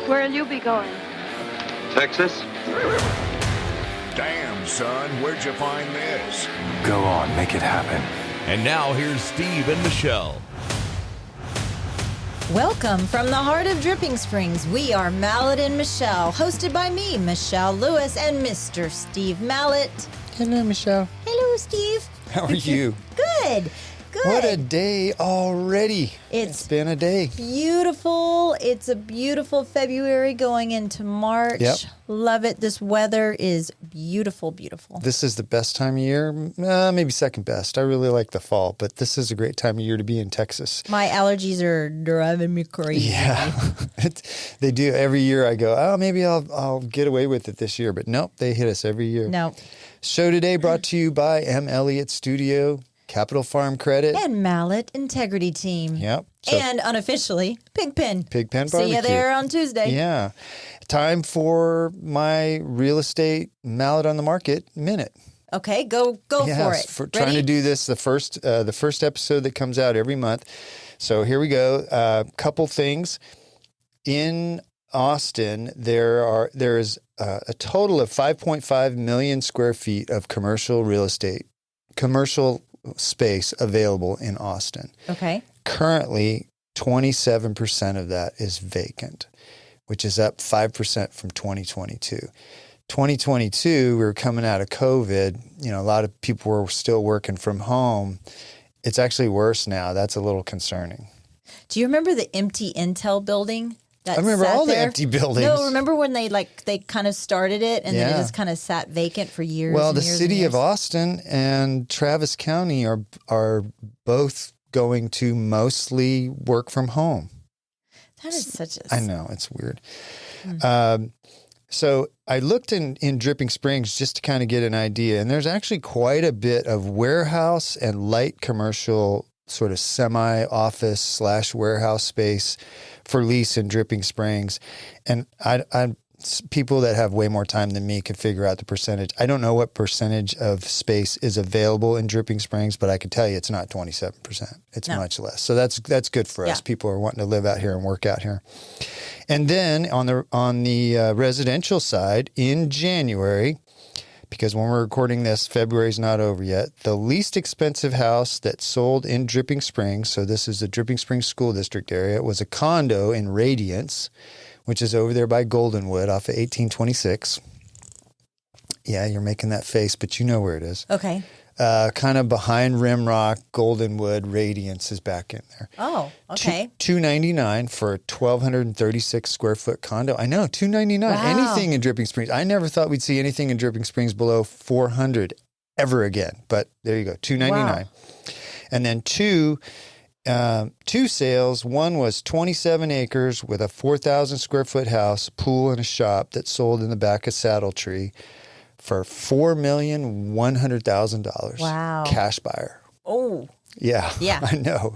Where'll you be going? Texas? Damn, son, where'd you find this? Go on, make it happen. And now here's Steve and Michelle. Welcome from the heart of Dripping Springs. We are Mallet and Michelle, hosted by me, Michelle Lewis, and Mr. Steve Mallet. Hello, Michelle. Hello, Steve. How are you? Good. Good. What a day already. It's been a day. Beautiful. It's a beautiful February going into March. Yep. Love it. This weather is beautiful, beautiful. This is the best time of year, maybe second best. I really like the fall, but this is a great time of year to be in Texas. My allergies are driving me crazy. Yeah, they do. Every year I go, oh, maybe I'll get away with it this year, but nope, they hit us every year. No. Show today brought to you by M. Elliott Studio, Capital Farm Credit, And Mallet Integrity Team. Yep. So And unofficially, Pigpen. Pigpen Barbecue. See you there on Tuesday. Yeah. Time for my real estate Mallet on the Market minute. Okay, go for it. Trying to do this the first episode that comes out every month. So here we go. Couple things. In Austin, there is a total of 5.5 million square feet of commercial space available in Austin. Okay. Currently, 27% of that is vacant, which is up 5% from 2022. 2022, we were coming out of COVID. You know, a lot of people were still working from home. It's actually worse now. That's a little concerning. Do you remember the empty Intel building? I remember all the empty buildings. No, remember when they kind of started it and then it just kind of sat vacant for years? Well, and the years city and years. of Austin and Travis County are both going to mostly work from home. That is such a... I know, it's weird. So I looked in Dripping Springs just to kind of get an idea, and there's actually quite a bit of warehouse and light commercial sort of semi-office / warehouse space for lease in Dripping Springs. And people that have way more time than me can figure out the percentage. I don't know what percentage of space is available in Dripping Springs, but I can tell you it's not 27%. It's much less. So that's good for us. People are wanting to live out here and work out here. And then on the residential side, in January, because when we're recording this, February's not over yet, the least expensive house that sold in Dripping Springs, so this is the Dripping Springs School District area, was a condo in Radiance, which is over there by Goldenwood off of 1826. Yeah, you're making that face, but you know where it is. Okay. Kind of behind Rimrock, Goldenwood, Radiance is back in there. Oh, okay. $299 for a 1,236 square foot condo. I know, $299. Wow. Anything in Dripping Springs. I never thought we'd see anything in Dripping Springs below $400 ever again. But there you go, $299. Wow. And then two sales. One was 27 acres with a 4,000 square foot house, pool, and a shop that sold in the back of Saddle Tree for $4,100,000. Wow. Cash buyer. Oh. Yeah. I know.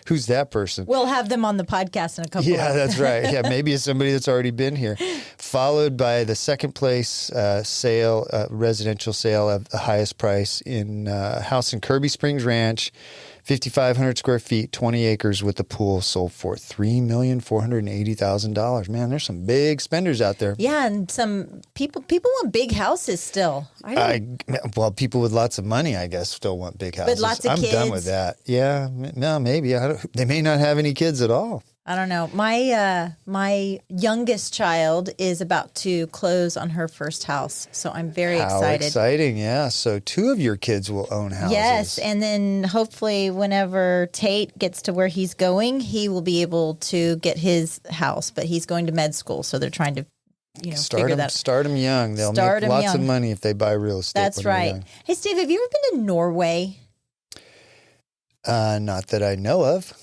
Who's that person? We'll have them on the podcast in a couple of Yeah, that's right. Yeah, maybe it's somebody that's already been here. Followed by the second place residential sale of the highest price in a house in Kirby Springs Ranch, 5,500 square feet, 20 acres with the pool, sold for $3,480,000. Man, there's some big spenders out there. Yeah, and some people want big houses still. Well, people with lots of money, I guess, still want big houses. But lots of I'm kids. done with that. Yeah, no, maybe. They may not have any kids at all. I don't know. My youngest child is about to close on her first house, so I'm very excited. How exciting, yeah. So 2 of your kids will own houses. Yes, and then hopefully whenever Tate gets to where he's going, he will be able to get his house, but he's going to med school, so they're trying to figure that out. Start them young. They'll make lots of money if they buy real estate. That's right. Hey, Steve, have you ever been to Norway? Not that I know of.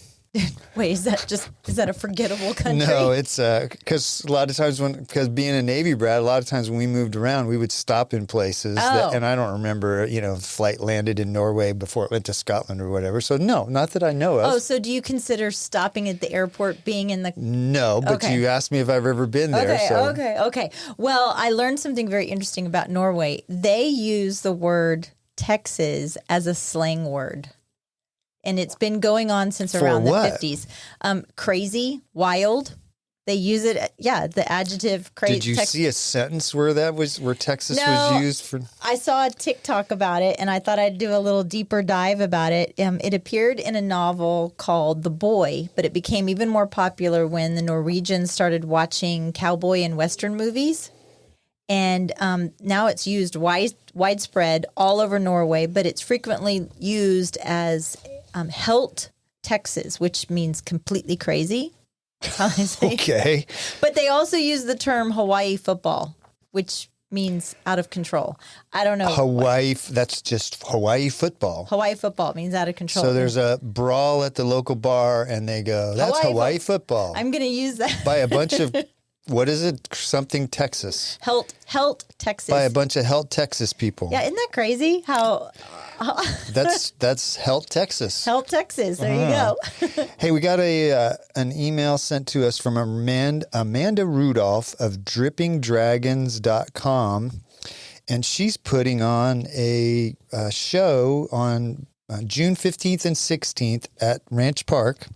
Wait, is that a forgettable country? No, it's because a lot of times because being a Navy brat, a lot of times when we moved around, we would stop in places, and I don't remember, flight landed in Norway before it went to Scotland or whatever. So no, not that I know of. Oh, so do you consider stopping at the airport being in the? No, but you asked me if I've ever been there. Okay. Well, I learned something very interesting about Norway. They use the word Texas as a slang word. And it's been going on since around the 50s. Crazy, wild. They use it. Yeah, the adjective. Did you see a sentence where Texas was used for? I saw a TikTok about it, and I thought I'd do a little deeper dive about it. It appeared in a novel called The Boy, but it became even more popular when the Norwegians started watching cowboy and western movies. And now it's used widespread all over Norway, but it's frequently used as helt Texas, which means completely crazy. That's how they say. Okay. But they also use the term Hawaii football, which means out of control. I don't know. That's just Hawaii football. Hawaii football means out of control. So there's a brawl at the local bar and they go, that's Hawaii football. I'm going to use that. By a bunch of, what is it? Something Texas. Helt Texas. By a bunch of Helt Texas people. Yeah, isn't that crazy? How that's Helt Texas. Helt Texas. There you go. Hey, we got an email sent to us from Amanda Rudolph of drippingdragons.com, and she's putting on a show on June 15th and 16th at Ranch Park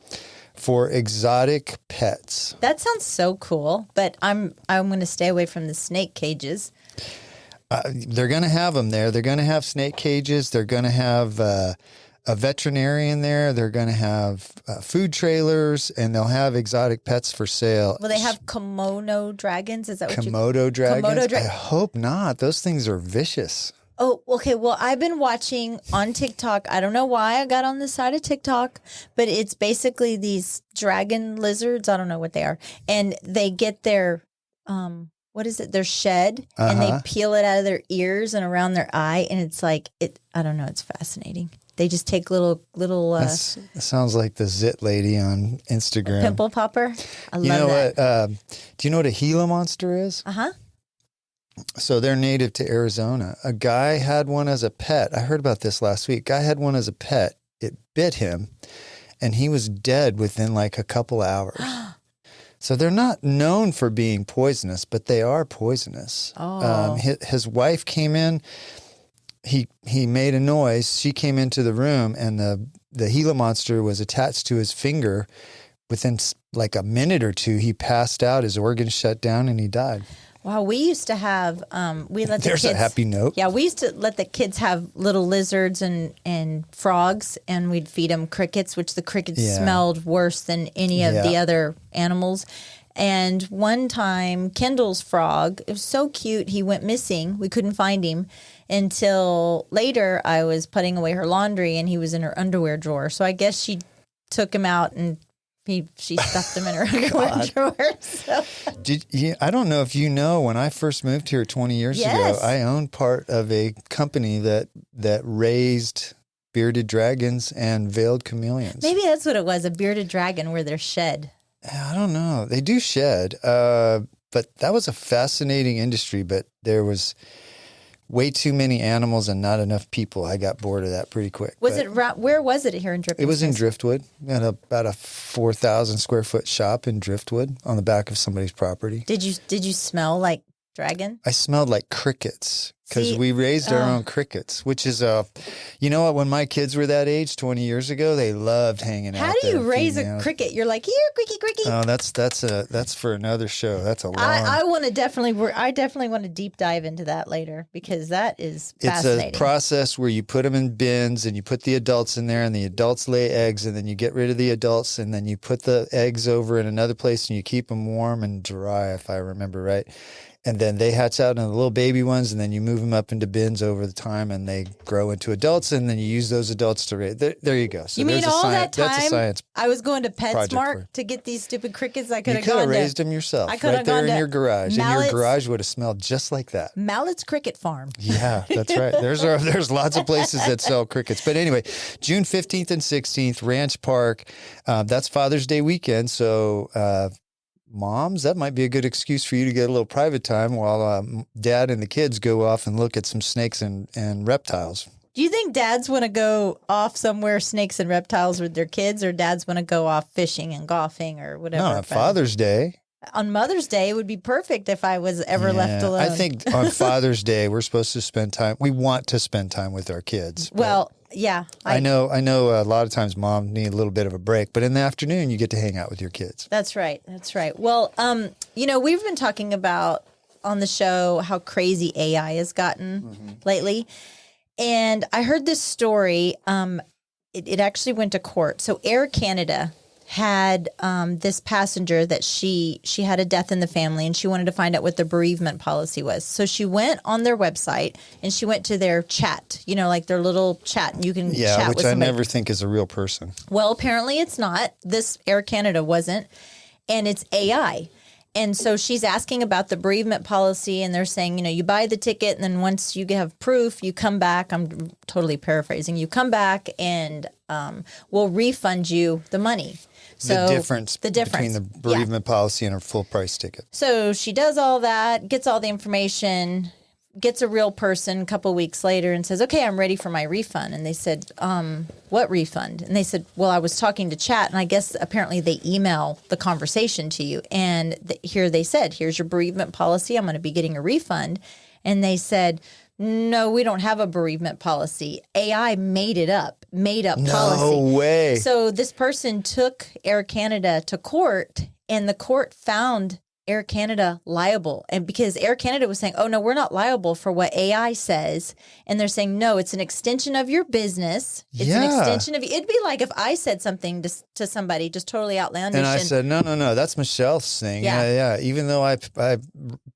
for exotic pets. That sounds so cool, but I'm going to stay away from the snake cages. They're going to have them there. They're going to have snake cages. They're going to have a veterinarian there. They're going to have food trailers, and they'll have exotic pets for sale. Will they have kimono dragons? Is that what Komodo dragons? I hope not. Those things are vicious. Oh, okay. Well, I've been watching on TikTok. I don't know why I got on this side of TikTok, but it's basically these dragon lizards. I don't know what they are. And they get their, what is it? Their shed, and they peel it out of their ears and around their eye. And it's like, I don't know. It's fascinating. They just take little. That sounds like the zit lady on Instagram. Pimple popper. I love that. Do you know what a Gila monster is? Uh-huh. So they're native to Arizona. A guy had one as a pet. I heard about this last week. Guy had one as a pet. It bit him, and he was dead within like a couple hours. So they're not known for being poisonous, but they are poisonous. Oh. His wife came in. He made a noise. She came into the room, and the Gila monster was attached to his finger. Within like a minute or two, he passed out. His organs shut down, and he died. Wow, we used to have, There's a happy note. Yeah, we used to let the kids have little lizards and frogs, and we'd feed them crickets, which the crickets smelled worse than any of the other animals. And one time, Kendall's frog, it was so cute, he went missing. We couldn't find him until later. I was putting away her laundry, and he was in her underwear drawer. So I guess she took him out and she stuffed him in her underwear drawer. So. I don't know if you know, when I first moved here 20 years ago, I owned part of a company that raised bearded dragons and veiled chameleons. Maybe that's what it was, a bearded dragon where they're shed. I don't know. They do shed, but that was a fascinating industry, but there was way too many animals and not enough people. I got bored of that pretty quick. Where was it here in Driftwood? It was in Driftwood. We had about a 4,000 square foot shop in Driftwood on the back of somebody's property. Did you smell like dragon? I smelled like crickets because we raised our own crickets, which is you know what? When my kids were that age 20 years ago, they loved hanging out. How do you raise a cricket? You're like, here, cricky, cricky. Oh, that's for another show. That's a long. I definitely want to deep dive into that later, because that is fascinating. It's a process where you put them in bins and you put the adults in there, and the adults lay eggs, and then you get rid of the adults, and then you put the eggs over in another place and you keep them warm and dry, if I remember right. And then they hatch out into the little baby ones, and then you move them up into bins over the time, and they grow into adults, and then you use those adults to raise. There you go. So you mean all that time that's a science I was going to PetSmart to get these stupid crickets? I could have raised them yourself right there in your garage. And your garage would have smelled just like that. Mallett's Cricket Farm. Yeah, that's right. There's lots of places that sell crickets. But anyway, June 15th and 16th, Ranch Park. That's Father's Day weekend, so moms, that might be a good excuse for you to get a little private time while dad and the kids go off and look at some snakes and reptiles. Do you think dads want to go off somewhere, snakes and reptiles, with their kids, or dads want to go off fishing and golfing or whatever? No, on Father's Day. On Mother's Day, it would be perfect if I was ever left alone. I think on Father's Day, we're supposed to spend time. We want to spend time with our kids. Well, Yeah. I know a lot of times mom need a little bit of a break, but in the afternoon you get to hang out with your kids. That's right. Well, we've been talking about on the show how crazy AI has gotten lately. And I heard this story. It actually went to court. So Air Canada had this passenger that she had a death in the family, and she wanted to find out what the bereavement policy was. So she went on their website and she went to their chat, like their little chat, and you can chat which with I somebody. never think is a real person. Well, apparently it's not. This Air Canada wasn't, and it's AI. And so she's asking about the bereavement policy, and they're saying, you buy the ticket, and then once you have proof, you come back. I'm totally paraphrasing. You come back, and we'll refund you the money. So the difference between the bereavement policy and a full price ticket. So she does all that, gets all the information, gets a real person a couple of weeks later and says, okay, I'm ready for my refund. And they said, what refund? And they said, well, I was talking to chat, and I guess apparently they email the conversation to you. And here they said, here's your bereavement policy. I'm going to be getting a refund. And they said, no, we don't have a bereavement policy. AI made up policy. No way. So this person took Air Canada to court, and the court found Air Canada liable. And because Air Canada was saying, oh, no, we're not liable for what AI says. And they're saying, no, it's an extension of your business. It's an extension of you. It'd be like if I said something to somebody just totally outlandish. And I said, no, that's Michelle's thing. Yeah. Even though I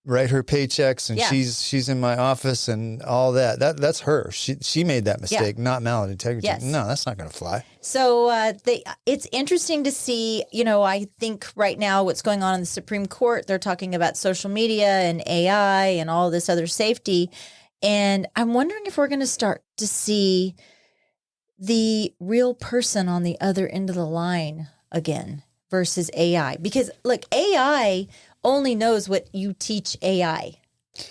write her paychecks and she's in my office and all that. That's her. She made that mistake, not malintegrity. Yes. No, that's not going to fly. So it's interesting to see, I think right now what's going on in the Supreme Court, they're talking about social media and AI and all this other safety. And I'm wondering if we're going to start to see the real person on the other end of the line again versus AI. Because look, AI only knows what you teach AI,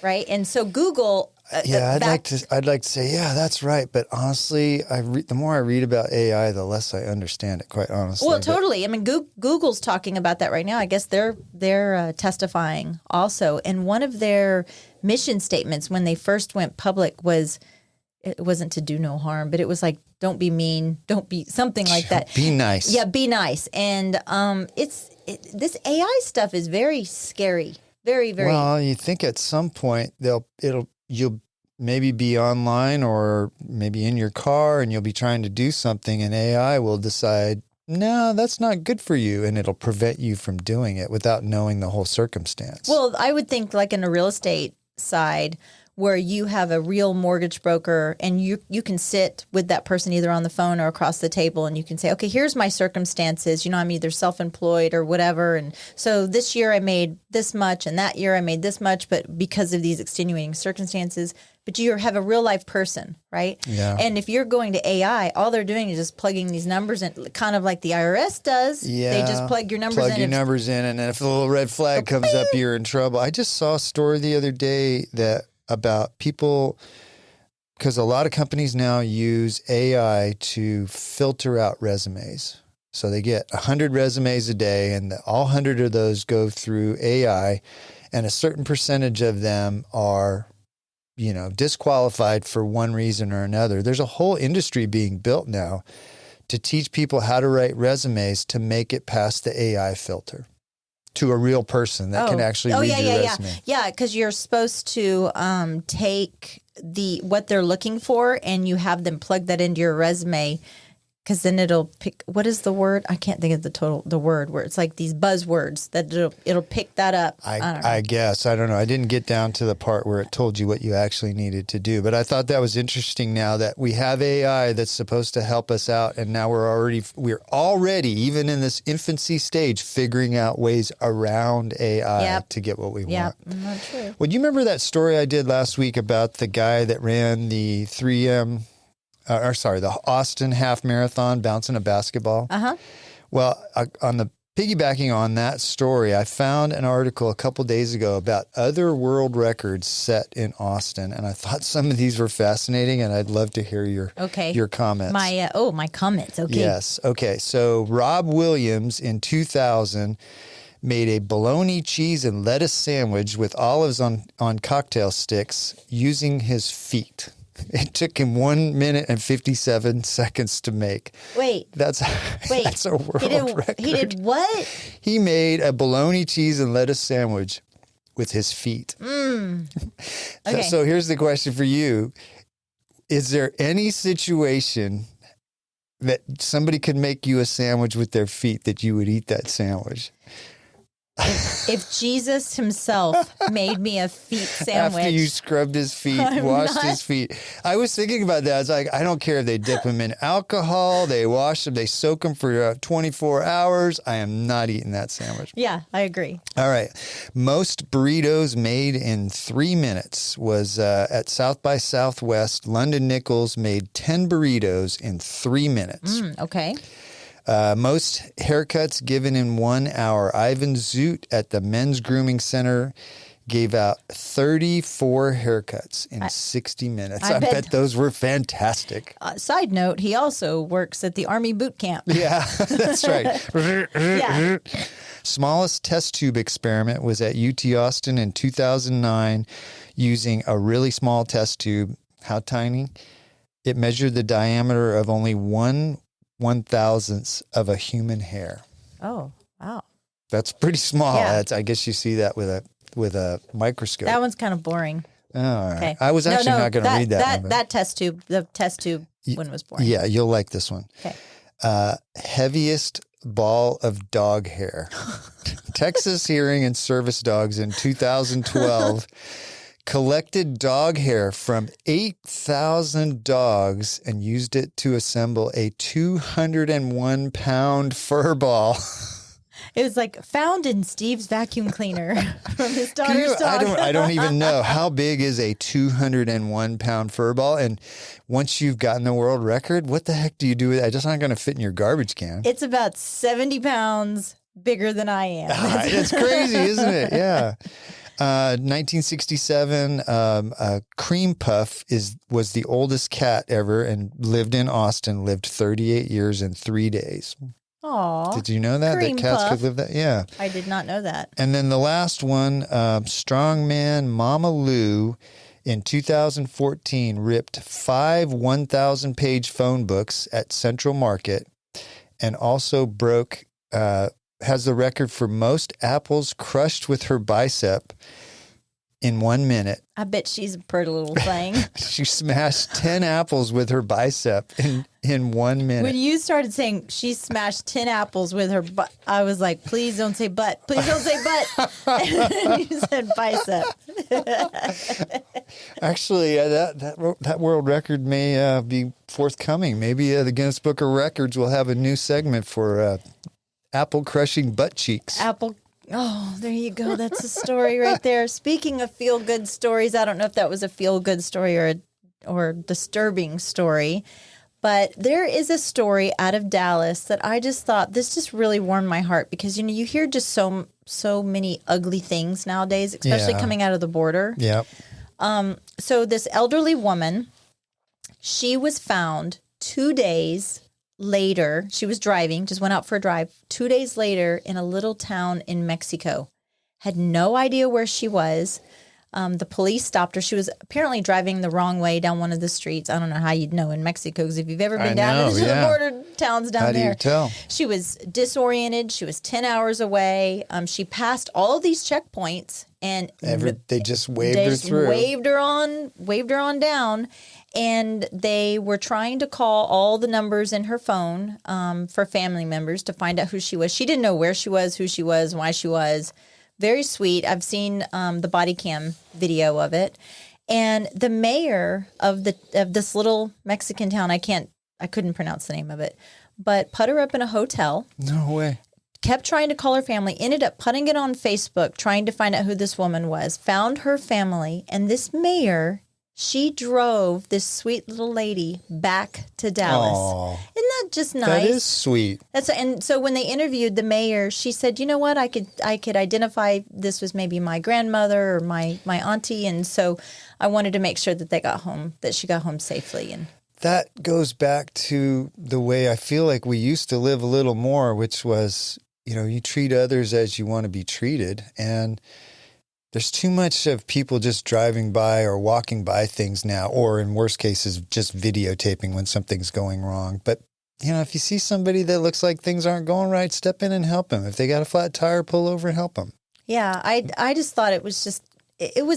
right? And so Google... I'd like to say, that's right. But honestly, the more I read about AI, the less I understand it, quite honestly. Well, totally. I mean, Google's talking about that right now. I guess they're testifying also. And one of their mission statements when they first went public it wasn't to do no harm, but it was like, don't be mean, don't be something like that. Be nice. Yeah, be nice. And this AI stuff is very scary. Very, very. Well, you think at some point you'll maybe be online or maybe in your car and you'll be trying to do something and AI will decide, no, that's not good for you. And it'll prevent you from doing it without knowing the whole circumstance. Well, I would think like in a real estate side where you have a real mortgage broker and you can sit with that person either on the phone or across the table and you can say, okay, here's my circumstances. I'm either self-employed or whatever. And so this year I made this much and that year I made this much, but because of these extenuating circumstances, but you have a real life person, right? Yeah. And if you're going to AI, all they're doing is just plugging these numbers in, kind of like the IRS does. Yeah. They just plug your numbers in. Plug your numbers in, and then if a little red flag comes up, you're in trouble. I just saw a story the other day about people, because a lot of companies now use AI to filter out resumes. So they get 100 resumes a day, and all 100 of those go through AI, and a certain percentage of them are disqualified for one reason or another. There's a whole industry being built now to teach people how to write resumes to make it past the AI filter to a real person that can actually read your resume. Yeah, because you're supposed to take what they're looking for and you have them plug that into your resume. Because then it'll pick, what is the word? I can't think of the word where it's like these buzzwords that it'll pick that up. I guess. I don't know. I didn't get down to the part where it told you what you actually needed to do. But I thought that was interesting now that we have AI that's supposed to help us out. And now we're already, even in this infancy stage, figuring out ways around AI to get what we want. Yeah, not true. Well, do you remember that story I did last week about the guy that ran the the Austin half marathon bouncing a basketball? Uh-huh. Well, piggybacking on that story, I found an article a couple days ago about other world records set in Austin, and I thought some of these were fascinating, and I'd love to hear your comments. My comments. Okay. Yes. Okay. So Rob Williams in 2000 made a bologna, cheese, and lettuce sandwich with olives on cocktail sticks using his feet. It took him 1 minute and 57 seconds to make. Wait. That's a world record. He did what? He made a bologna, cheese, and lettuce sandwich with his feet. Okay. So here's the question for you. Is there any situation that somebody could make you a sandwich with their feet that you would eat that sandwich? If Jesus himself made me a feet sandwich. After you scrubbed his feet, washed his feet. I was thinking about that. I was like, I don't care if they dip them in alcohol, they wash them, they soak them for 24 hours. I am not eating that sandwich. Yeah, I agree. All right. Most burritos made in 3 minutes was at South by Southwest. London Nichols made 10 burritos in 3 minutes. Okay. Most haircuts given in 1 hour. Ivan Zoot at the Men's Grooming Center gave out 34 haircuts in 60 minutes. I bet those were fantastic. Side note, he also works at the Army boot camp. Yeah, that's right. Yeah. Smallest test tube experiment was at UT Austin in 2009 using a really small test tube. How tiny? It measured the diameter of only 1/1000th of a human hair. Oh, wow. That's pretty small. Yeah. I guess you see that with a microscope. That one's kind of boring. Oh, all right. Okay. I was actually not going to read that one. That test tube, the test tube one was boring. Yeah, you'll like this one. Okay. Heaviest ball of dog hair. Texas Hearing and Service Dogs in 2012 collected dog hair from 8,000 dogs and used it to assemble a 201-pound fur ball. It was like found in Steve's vacuum cleaner from his daughter's dog. I don't even know. How big is a 201-pound fur ball? And once you've gotten the world record, what the heck do you do with it? It's just not going to fit in your garbage can. It's about 70 pounds bigger than I am. It's crazy, isn't it? Yeah. 1967, Cream Puff was the oldest cat ever and lived in Austin, lived 38 years and 3 days. Aw. Did you know that? Cream That cats Puff. could live that? Yeah. I did not know that. And then the last one, Strongman Mama Lou in 2014 ripped 5 1,000-page phone books at Central Market and also has the record for most apples crushed with her bicep in 1 minute. I bet she's a pretty little thing. She smashed 10 apples with her bicep in 1 minute. When you started saying she smashed 10 apples with her butt, I was like, please don't say butt. Please don't say butt. And you said bicep. Actually, that world record may be forthcoming. Maybe the Guinness Book of Records will have a new segment for apple crushing butt cheeks. Oh, there you go. That's a story right there. Speaking of feel-good stories, I don't know if that was a feel-good story or disturbing story, but there is a story out of Dallas that I just thought this just really warmed my heart because you hear just so many ugly things nowadays, especially coming out of the border. Yep. So this elderly woman, she was found 2 days later. She was driving, just went out for a drive. 2 days later in a little town in Mexico. Had no idea where she was. The police stopped her. She was apparently driving the wrong way down one of the streets. I don't know how you'd know in Mexico because if you've ever been down to the border towns down there. How do you tell? She was disoriented. She was 10 hours away. She passed all of these checkpoints and they just waved her through. Waved her on down. And they were trying to call all the numbers in her phone for family members to find out who she was. She didn't know where she was, who she was, why she was. Very sweet. I've seen the body cam video of it. And the mayor of this little Mexican town, I couldn't pronounce the name of it, but put her up in a hotel. No way. Kept trying to call her family, ended up putting it on Facebook, trying to find out who this woman was, found her family, and this mayor, she drove this sweet little lady back to Dallas. Aww. Isn't that just nice? That is sweet. And so when they interviewed the mayor, she said, "You know what? I could identify this was maybe my grandmother or my auntie, and so I wanted to make sure that she got home safely." And that goes back to the way I feel like we used to live a little more, which was, you treat others as you want to be treated. And There's too much of people just driving by or walking by things now, or in worst cases, just videotaping when something's going wrong. But, if you see somebody that looks like things aren't going right, step in and help them. If they got a flat tire, pull over and help them. Yeah, I just thought it was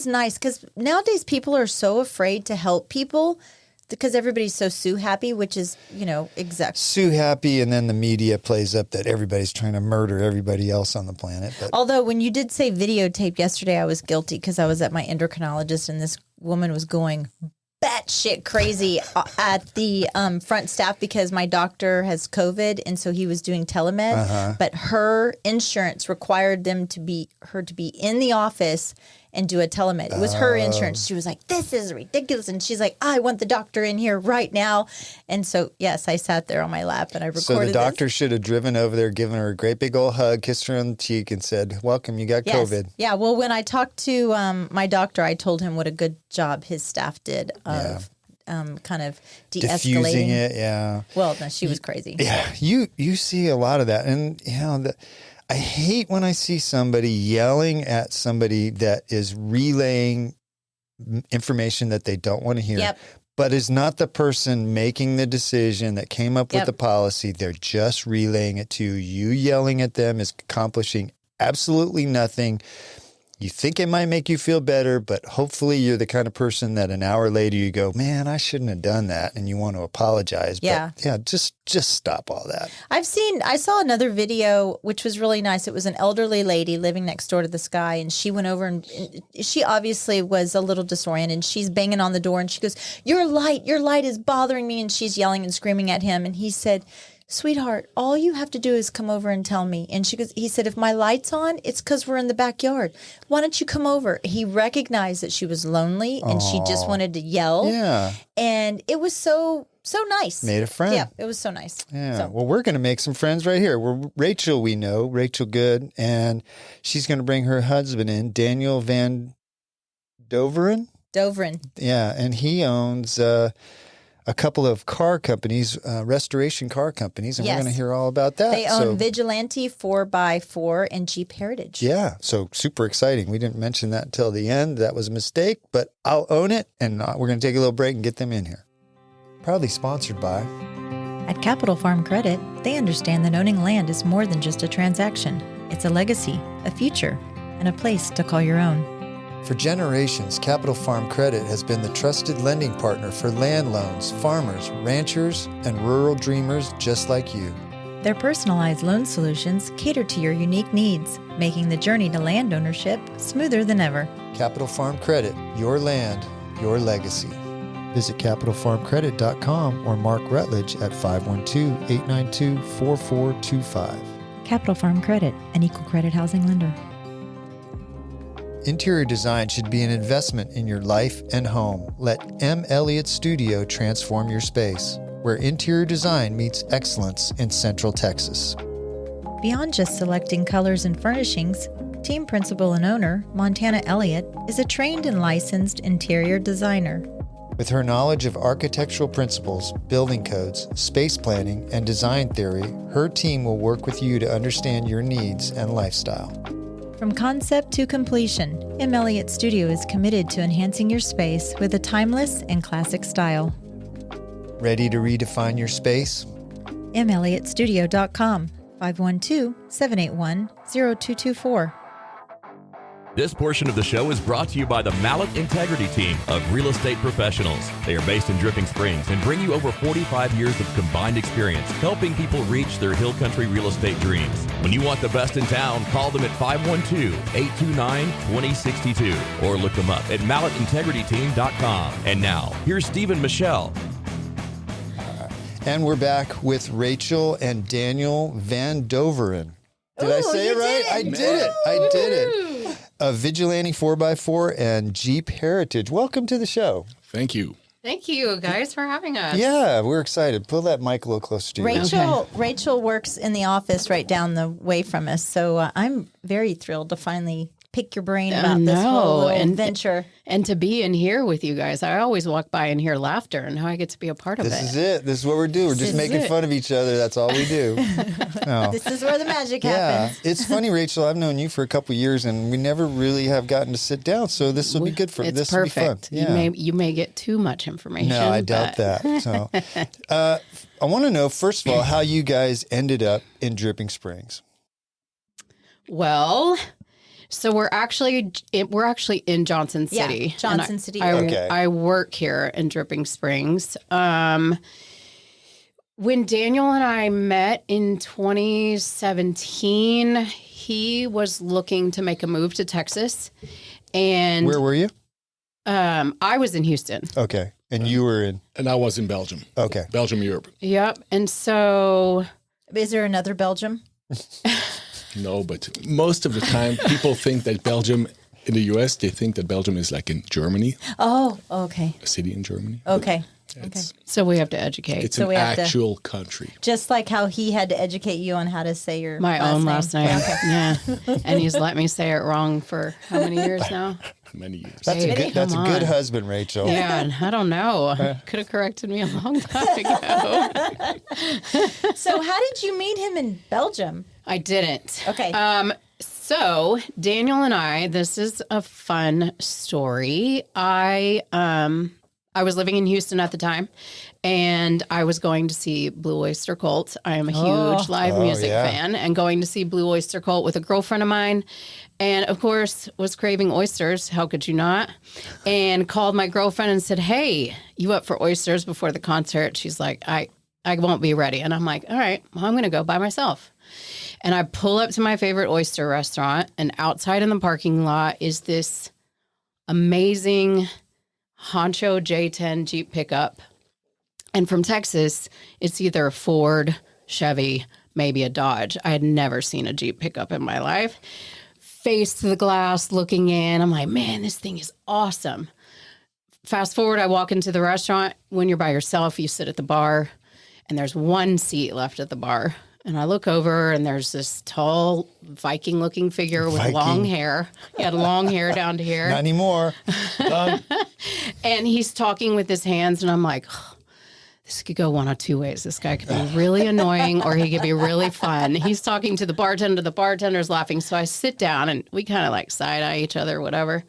nice because nowadays people are so afraid to help people because everybody's so sue happy, which is, exact. Sue happy, and then the media plays up that everybody's trying to murder everybody else on the planet. But although when you did say videotape yesterday, I was guilty because I was at my endocrinologist and this woman was going batshit crazy at the front staff because my doctor has COVID and so he was doing telemed, but her insurance required her to be in the office and do a telemed. It was her insurance. She was like, "This is ridiculous," and she's like, "I want the doctor in here right now." And so, yes, I sat there on my lap and I recorded. So the doctor should have driven over there, given her a great big old hug, kissed her on the cheek, and said, "Welcome, you got COVID." Yeah. Well, when I talked to my doctor, I told him what a good job his staff did of kind of de-escalating. Diffusing it. Yeah. Well, no, she was crazy. Yeah. You see a lot of that, and I hate when I see somebody yelling at somebody that is relaying information that they don't want to hear, but is not the person making the decision that came up with the policy. They're just relaying it to you. You yelling at them is accomplishing absolutely nothing. You think it might make you feel better, but hopefully you're the kind of person that an hour later you go, "Man, I shouldn't have done that," and you want to apologize. Yeah. But just stop all that. I saw another video, which was really nice. It was an elderly lady living next door to this guy, and she went over and she obviously was a little disoriented, and she's banging on the door, and she goes, your light is bothering me, and she's yelling and screaming at him, and he said, "Sweetheart, all you have to do is come over and tell me." And he said, "If my light's on, it's because we're in the backyard. Why don't you come over?" He recognized that she was lonely and she just wanted to yell. Yeah. And it was so nice. Made a friend. Yeah, it was so nice. Yeah. So. Well, we're going to make some friends right here. We know Rachel Good, and she's going to bring her husband in, Daniel Van Doveren. Yeah. And he owns a couple of car companies, restoration car companies, and we're going to hear all about that. They own Vigilante 4x4 and Jeep Heritage. Yeah, so super exciting. We didn't mention that until the end. That was a mistake, but I'll own it, and we're going to take a little break and get them in here. Proudly sponsored by... At Capital Farm Credit, they understand that owning land is more than just a transaction. It's a legacy, a future, and a place to call your own. For generations, Capital Farm Credit has been the trusted lending partner for land loans, farmers, ranchers, and rural dreamers just like you. Their personalized loan solutions cater to your unique needs, making the journey to land ownership smoother than ever. Capital Farm Credit, your land, your legacy. Visit capitalfarmcredit.com or Mark Rutledge at 512-892-4425. Capital Farm Credit, an equal credit housing lender. Interior design should be an investment in your life and home. Let M. Elliott Studio transform your space, where interior design meets excellence in Central Texas. Beyond just selecting colors and furnishings, team principal and owner, Montana Elliott, is a trained and licensed interior designer. With her knowledge of architectural principles, building codes, space planning, and design theory, her team will work with you to understand your needs and lifestyle. From concept to completion, M. Elliott Studio is committed to enhancing your space with a timeless and classic style. Ready to redefine your space? melliottstudio.com, 512-781-0224. This portion of the show is brought to you by the Mallet Integrity Team of real estate professionals. They are based in Dripping Springs and bring you over 45 years of combined experience helping people reach their hill country real estate dreams. When you want the best in town, call them at 512-829-2062 or look them up at malletintegrityteam.com. And now, here's Steve and Michelle. And we're back with Rachel and Daniel Van Doveren. Did I say it right? I did it. Vigilante 4x4 and Jeep Heritage. Welcome to the show. Thank you. Thank you guys for having us. Yeah, we're excited. Pull that mic a little closer to you. Rachel works in the office right down the way from us, so I'm very thrilled to finally pick your brain about this whole little adventure. And to be in here with you guys, I always walk by and hear laughter, and now I get to be a part of it. This is it. This is what we're doing. We're just making fun of each other. That's all we do. No. This is where the magic Yeah, happens. it's funny, Rachel. I've known you for a couple years, and we never really have gotten to sit down. So this will be good for It's this. perfect. Will be fun. Yeah. You may get too much information. No, I doubt that. So, I want to know first of all how you guys ended up in Dripping Springs. Well, so we're actually in Johnson City. Yeah, Johnson City. I work here in Dripping Springs. When Daniel and I met in 2017, he was looking to make a move to Texas. And Where were you? I was in Houston. Okay. And you were in? And I was in Belgium. Okay. Belgium, Europe. Yep. And so... Is there another Belgium? No, but most of the time people think that Belgium, in the U.S., they think that Belgium is like in Germany, Oh, okay. a city in Germany. Okay. It's, So we have to educate. it's So an we have to- actual country. Just like how he had to educate you on how to say your My own last name. Okay. Yeah. And he's let me say it wrong for how many years now? Many years. That's Hey, that's a come good on. husband, Rachel. Yeah, and I don't know. Could have corrected me a long time ago. So how did you meet him in Belgium? I didn't. Okay. So Daniel and I, this is a fun story. I was living in Houston at the time, and I was going to see Blue Oyster Cult. I am a huge live music yeah. fan, and going to see Blue Oyster Cult with a girlfriend of mine, and of course was craving oysters. How could you not? And called my girlfriend and said, "Hey, you up for oysters before the concert?" She's like, I won't be ready. And I'm like, all right, well, I'm going to go by myself. And I pull up to my favorite oyster restaurant, and outside in the parking lot is this amazing Honcho J10 Jeep pickup. And from Texas, it's either a Ford, Chevy, maybe a Dodge. I had never seen a Jeep pickup in my life. Face to the glass, looking in. I'm like, man, this thing is awesome. Fast forward, I walk into the restaurant. When you're by yourself, you sit at the bar, and there's one seat left at the bar. And I look over, and there's this tall Viking-looking figure with long hair. He had long hair down to here. Not anymore. And he's talking with his hands, and I'm like, oh, this could go one of two ways. This guy could be really annoying, or he could be really fun. He's talking to the bartender. The bartender's laughing. So I sit down, and we kind of like side-eye each other, whatever.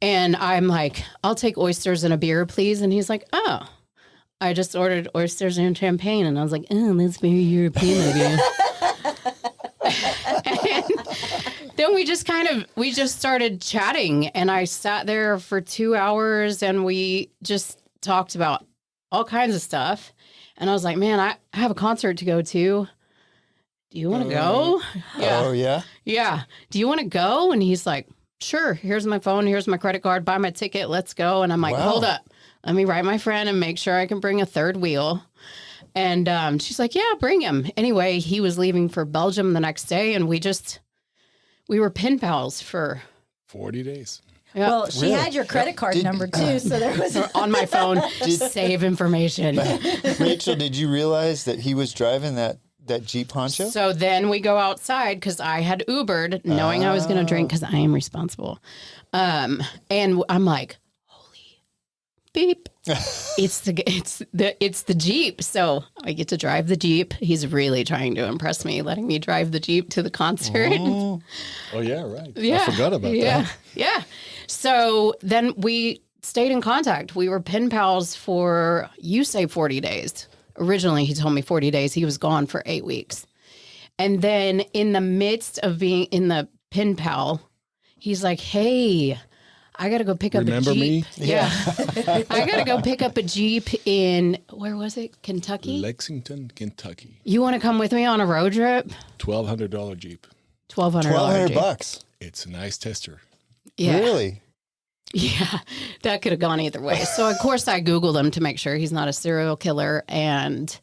And I'm like, I'll take oysters and a beer, please. And he's like, oh, I just ordered oysters and champagne. And I was like, oh, that's very European of you. And then we just started chatting. And I sat there for 2 hours, and we just talked about all kinds of stuff. And I was like, man, I have a concert to go to. Do you want to go? Oh, yeah? Yeah. Do you want to go? And he's like, sure. Here's my phone. Here's my credit card. Buy my ticket. Let's go. And I'm like, hold up. Let me write my friend and make sure I can bring a third wheel. And she's like, yeah, bring him. Anyway, he was leaving for Belgium the next day, and we were pen pals for 40 days. Yeah. Well, she had your credit card number too, so there was on my phone to save information. Rachel, did you realize that he was driving that Jeep Honcho? So then we go outside because I had Ubered, knowing I was going to drink because I am responsible. And I'm like, holy beep. It's the Jeep. So I get to drive the Jeep. He's really trying to impress me, letting me drive the Jeep to the concert. Oh, yeah, right. Yeah. I forgot about that. Yeah. So then we stayed in contact. We were pen pals for, you say 40 days. Originally, he told me 40 days. He was gone for 8 weeks. And then in the midst of being in the pen pal, he's like, hey, I got to go pick up Remember a Jeep. me? Yeah. I got to go pick up a Jeep in, where was it? Kentucky? Lexington, Kentucky. You want to come with me on a road trip? $1,200 Jeep. $1,200 Jeep. $1,200. It's a nice tester. Yeah. Really? Yeah, that could have gone either way. So, of course, I Googled him to make sure he's not a serial killer. And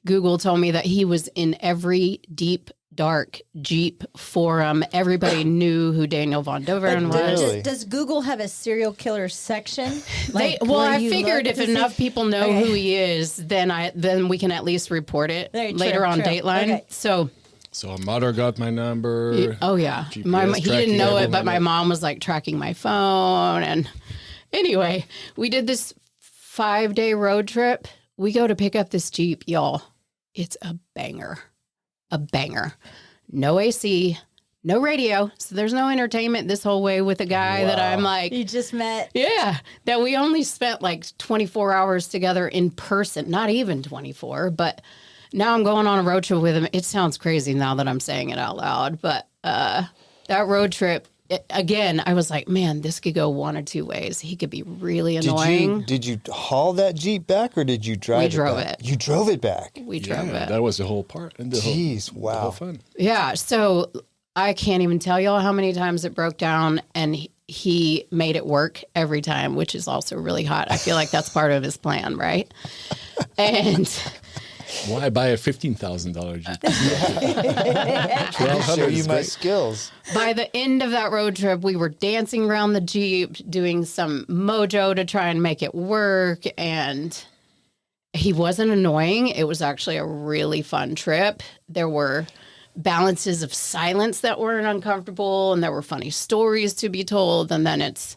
Google told me that he was in every deep, dark Jeep forum. Everybody knew who Daniel Von Doveren was. Really? Does Google have a serial killer section? Well, where I you figured look if to see- enough people know who he is, then we can at least report it Very true, later on true. Dateline. Okay. So So mother got my number. Oh yeah, GPS he didn't know it, but my everyone. mom was like tracking my phone. And anyway, we did this 5-day road trip. We go to pick up this Jeep, y'all. It's a banger. No AC, no radio. So there's no entertainment this whole way with a guy that I'm like, You just met. yeah, that we only spent like 24 hours together in person, not even 24, but now I'm going on a road trip with him. It sounds crazy now that I'm saying it out loud, but that road trip, again, I was like, man, this could go one or two ways. He could be really annoying. Did you haul that Jeep back or did you drive it drove back? it. You drove it back? We drove it. That was the whole part. And the Jeez, the wow. whole fun. Yeah, so I can't even tell y'all how many times it broke down, and he made it work every time, which is also really hot. I feel like that's part of his plan, right? And Why buy a $15,000 Jeep? Show you is my great. skills. by the end of that road trip, we were dancing around the Jeep, doing some mojo to try and make it work, and he wasn't annoying. It was actually a really fun trip. There were balances of silence that weren't uncomfortable, and there were funny stories to be told, and then it's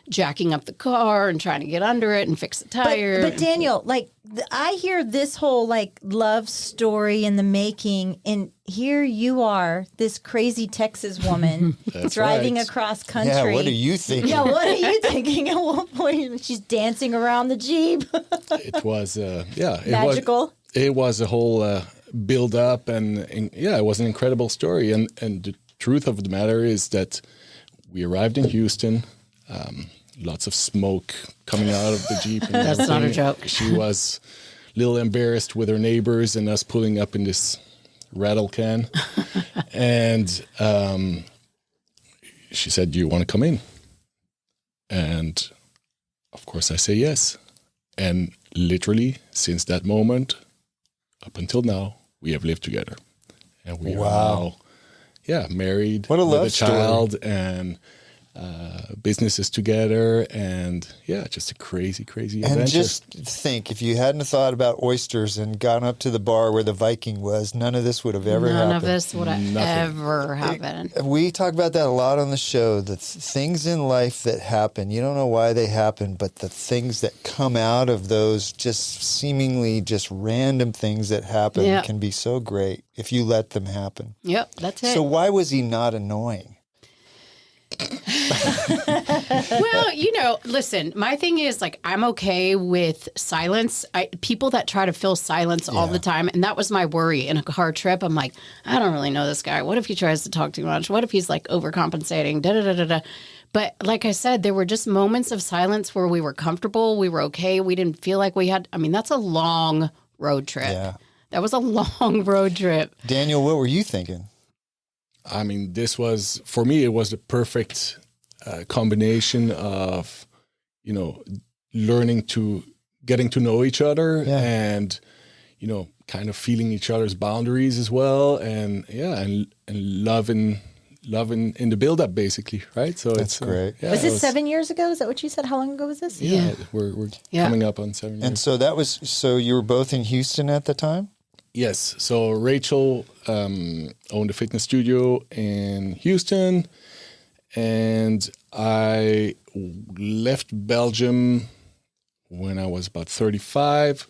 jacking up the car and trying to get under it and fix the tire. But Daniel, like I hear this whole like love story in the making, and here you are, this crazy Texas woman driving right. across country. Yeah, what are you thinking? Yeah, what are you thinking? At what point she's dancing around the Jeep? It was, Magical. It was a whole build up, and it was an incredible story. And the truth of the matter is that we arrived in Houston. Lots of smoke coming out of the Jeep. And That's not a everything. joke. She was a little embarrassed with her neighbors and us pulling up in this rattle can. And she said, "Do you want to come in?" And of course I say yes. And literally since that moment up until now, we have lived together. And we are now, married What a with love a child and businesses together, and just a crazy adventure. And just think, if you hadn't thought about oysters and gone up to the bar where the Viking was, none of this would have ever happened. None of this would have ever happened. We talk about that a lot on the show, the things in life that happen, you don't know why they happen, but the things that come out of those just seemingly just random things that happen can be so great if you let them happen. Yep, that's it. So why was he not annoying? Well, listen, my thing is like, I'm okay with silence. People that try to fill silence all the time. And that was my worry in a car trip. I'm like, I don't really know this guy. What if he tries to talk too much? What if he's like overcompensating? But like I said, there were just moments of silence where we were comfortable. We were okay. We didn't feel like we had, that's a long road trip. Yeah. That was a long road trip. Daniel, what were you thinking? This was, for me, it was the perfect combination of, getting to know each other and, kind of feeling each other's boundaries as well. And loving in the build-up, basically, right? So That's great. Was this 7 years ago? Is that what you said? How long ago was this? Yeah, we're coming up on 7 years. And so you were both in Houston at the time? Yes. So Rachel owned a fitness studio in Houston, and I left Belgium when I was about 35,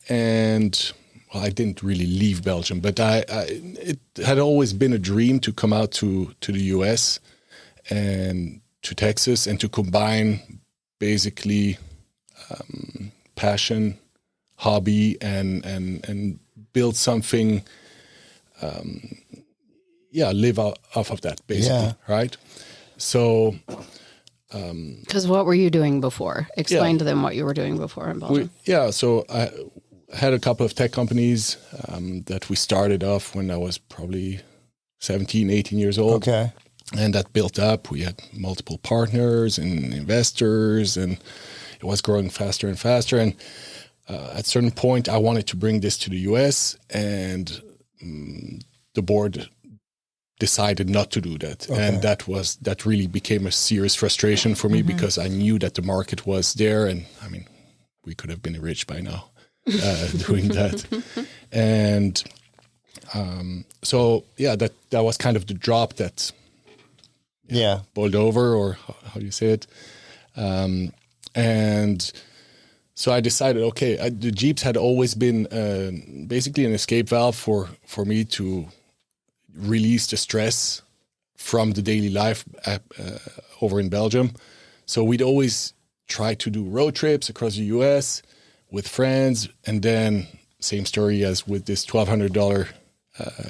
and I didn't really leave Belgium, but it had always been a dream to come out to the U.S. and to Texas and to combine basically passion, hobby, and build something, live off of that, basically, right? So... Because what were you doing before? Explain to them what you were doing before in Belgium. So I had a couple of tech companies that we started off when I was probably 17, 18 years old. Okay. And that built up. We had multiple partners and investors, and it was growing faster and faster. And at a certain point, I wanted to bring this to the U.S., and the board decided not to do that. Okay. And that really became a serious frustration for me because I knew that the market was there, and we could have been rich by now doing that. And So yeah, that was kind of the drop that boiled over, or how do you say it? And so I decided, okay, the Jeeps had always been basically an escape valve for me to release the stress from the daily life over in Belgium. So we'd always try to do road trips across the U.S. with friends, and then same story as with this $1,200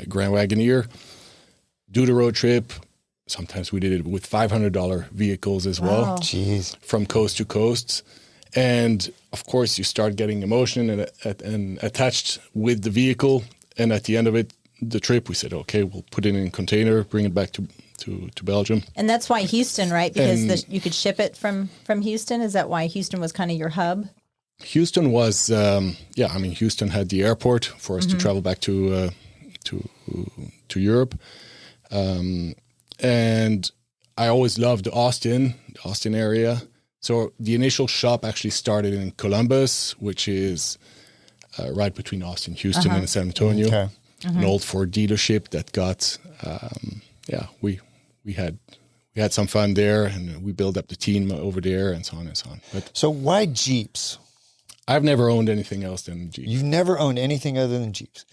Grand Wagoneer. Do the road trip. Sometimes we did it with $500 vehicles as well. Jeez. From coast to coast. And of course, you start getting emotion and attached with the vehicle. And at the end of it, the trip, we said, okay, we'll put it in a container, bring it back to Belgium. And that's why Houston, right? Because you could ship it from Houston. Is that why Houston was kind of your hub? Houston was, Houston had the airport for us to travel back to Europe. And I always loved the Austin area. So the initial shop actually started in Columbus, which is right between Austin, Houston, and San Antonio. Okay. An old Ford dealership that got, we had some fun there, and we built up the team over there, and so on and so on. But so why Jeeps? I've never owned anything else than Jeeps. You've never owned anything other than Jeeps.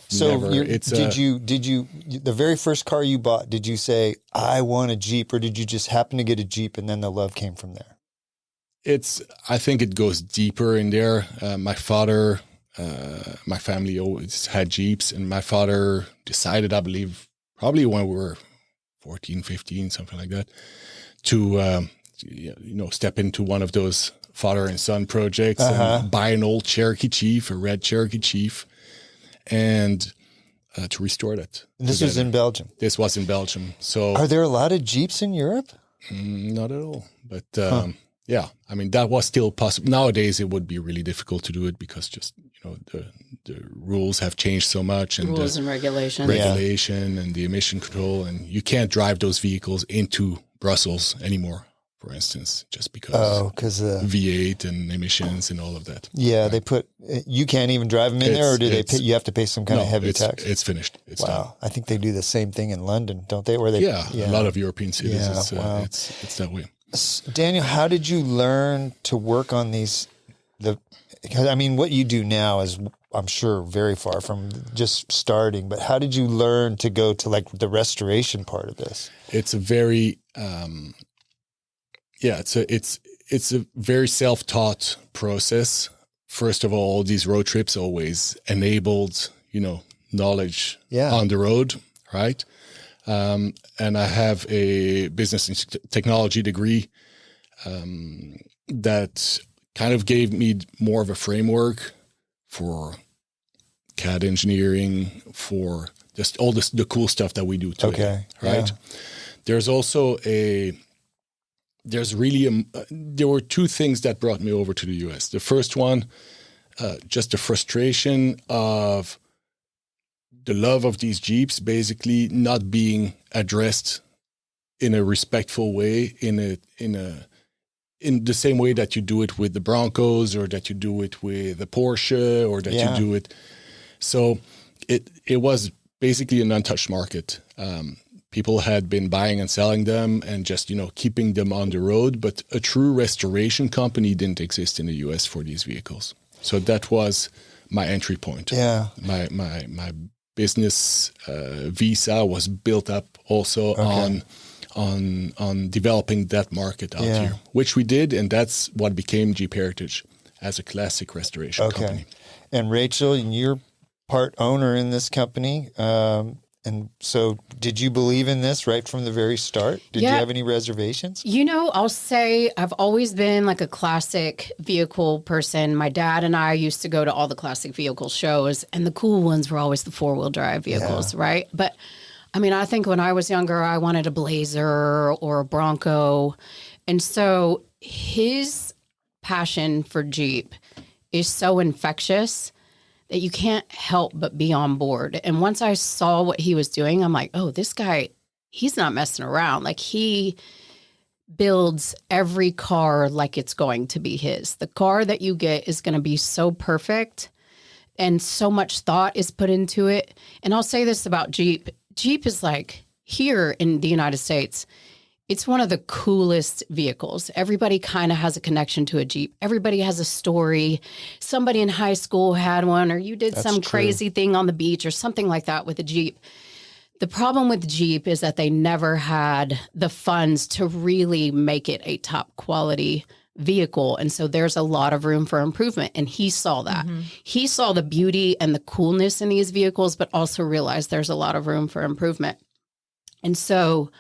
Did you the very first car you bought? Did you say I want a Jeep, or did you just happen to get a Jeep and then the love came from there? I think it goes deeper in there. My father, my family always had Jeeps, and my father decided, I believe, probably when we were 14, 15, something like that, to step into one of those father and son projects and buy an old Cherokee Chief, a red Cherokee Chief, and to restore that. This was in Belgium? This was in Belgium. So, are there a lot of Jeeps in Europe? Not at all. But yeah, I mean, that was still possible. Nowadays, it would be really difficult to do it because just, the rules have changed so much. And rules and regulations. Regulation and the emission control. And you can't drive those vehicles into Brussels anymore, for instance, just because V8 and emissions and all of that. Yeah, right? You can't even drive them in there, or you have to pay some kind of heavy tax? It's finished. It's done. I think they do the same thing in London, don't they? A lot of European cities, it's that way. Daniel, how did you learn to work on these? Because what you do now is, I'm sure, very far from just starting. But how did you learn to go to the restoration part of this? It's a very, it's a very self-taught process. First of all, these road trips always enabled, knowledge on the road, right? And I have a business and technology degree that kind of gave me more of a framework for CAD engineering, for just all the cool stuff that we do today, right? Yeah. There's also there were two things that brought me over to the US. The first one, just the frustration of the love of these Jeeps basically not being addressed in a respectful way, in the same way that you do it with the Broncos, or that you do it with the Porsche, or that you do it. So it was basically an untouched market. People had been buying and selling them and just, keeping them on the road, but a true restoration company didn't exist in the US for these vehicles. So that was my entry point. Yeah. My business visa was built up also on developing that market out here, which we did, and that's what became Jeep Heritage as a classic restoration company. And Rachel, you're part owner in this company. And so did you believe in this right from the very start? Did you have any reservations? I'll say I've always been like a classic vehicle person. My dad and I used to go to all the classic vehicle shows, and the cool ones were always the four-wheel drive vehicles, right? But I think when I was younger, I wanted a Blazer or a Bronco. And so his passion for Jeep is so infectious that you can't help but be on board. And once I saw what he was doing, I'm like, oh, this guy, he's not messing around. Like, he builds every car like it's going to be his. The car that you get is going to be so perfect and so much thought is put into it. And I'll say this about Jeep. Jeep is like, here in the United States, it's one of the coolest vehicles. Everybody kind of has a connection to a Jeep. Everybody has a story. Somebody in high school had one, or you did some crazy thing on the beach or something like that with a Jeep. The problem with Jeep is that they never had the funds to really make it a top quality vehicle. And so there's a lot of room for improvement. And he saw that. He saw the beauty and the coolness in these vehicles, but also realized there's a lot of room for improvement. And so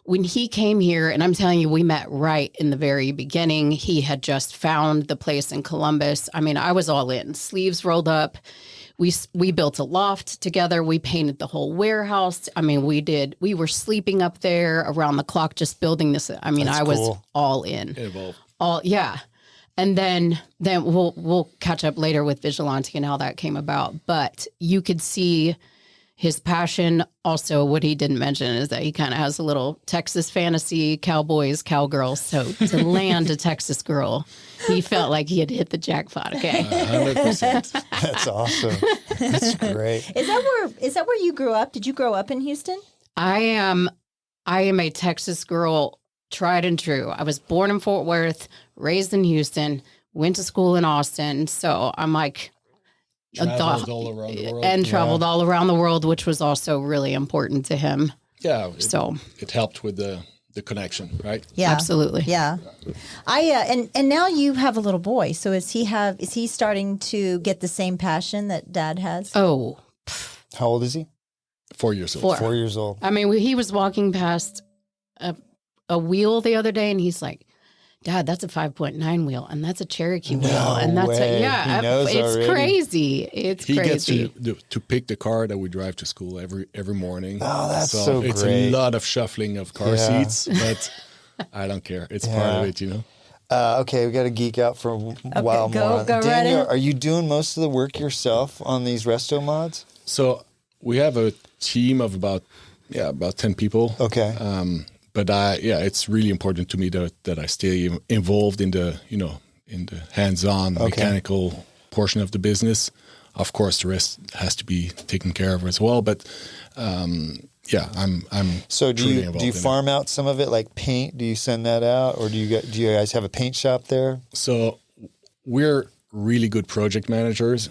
when he came here, and I'm telling you, we met right in the very beginning. He had just found the place in Columbus. I mean, I was all in, sleeves rolled up. We built a loft together. We painted the whole warehouse. I mean, we were sleeping up there around the clock, just building this. I mean, I was all in. Yeah. And then we'll catch up later with Vigilante and how that came about. But you could see his passion. Also, what he didn't mention is that he kind of has a little Texas fantasy, cowboys, cowgirls. So to land a Texas girl, he felt like he had hit the jackpot. Okay, 100%. That's awesome. That's great. Is that where you grew up? Did you grow up in Houston? I am a Texas girl, tried and true. I was born in Fort Worth, raised in Houston, went to school in Austin. So I'm like, Traveled all around the world. And traveled all around the world, which was also really important to him. Yeah. So it helped with the connection, right? Yeah, absolutely. Yeah. And now you have a little boy. So is he starting to get the same passion that Dad has? Oh, How old is he? 4 years old. 4 years old. I mean, he was walking past a wheel the other day, and he's like, Dad, that's a 5.9 wheel, and that's a Cherokee wheel, and that's way. He knows it's already. crazy. It's He crazy. gets to pick the car that we drive to school every morning. Oh, that's so it's great. a lot of shuffling of car seats, but I don't care. It's part of it, you know. Okay, we got to geek out for a while go more. right Daniel, ahead. are you doing most of the work yourself on these resto mods? So we have a team of about 10 people. Okay. But it's really important to me that I stay involved in the hands-on mechanical portion of the business. Of course, the rest has to be taken care of as well. But I'm So do truly you involved in farm out some of it, like paint? Do you send that out, or do you guys have a paint shop there? So we're really good project managers,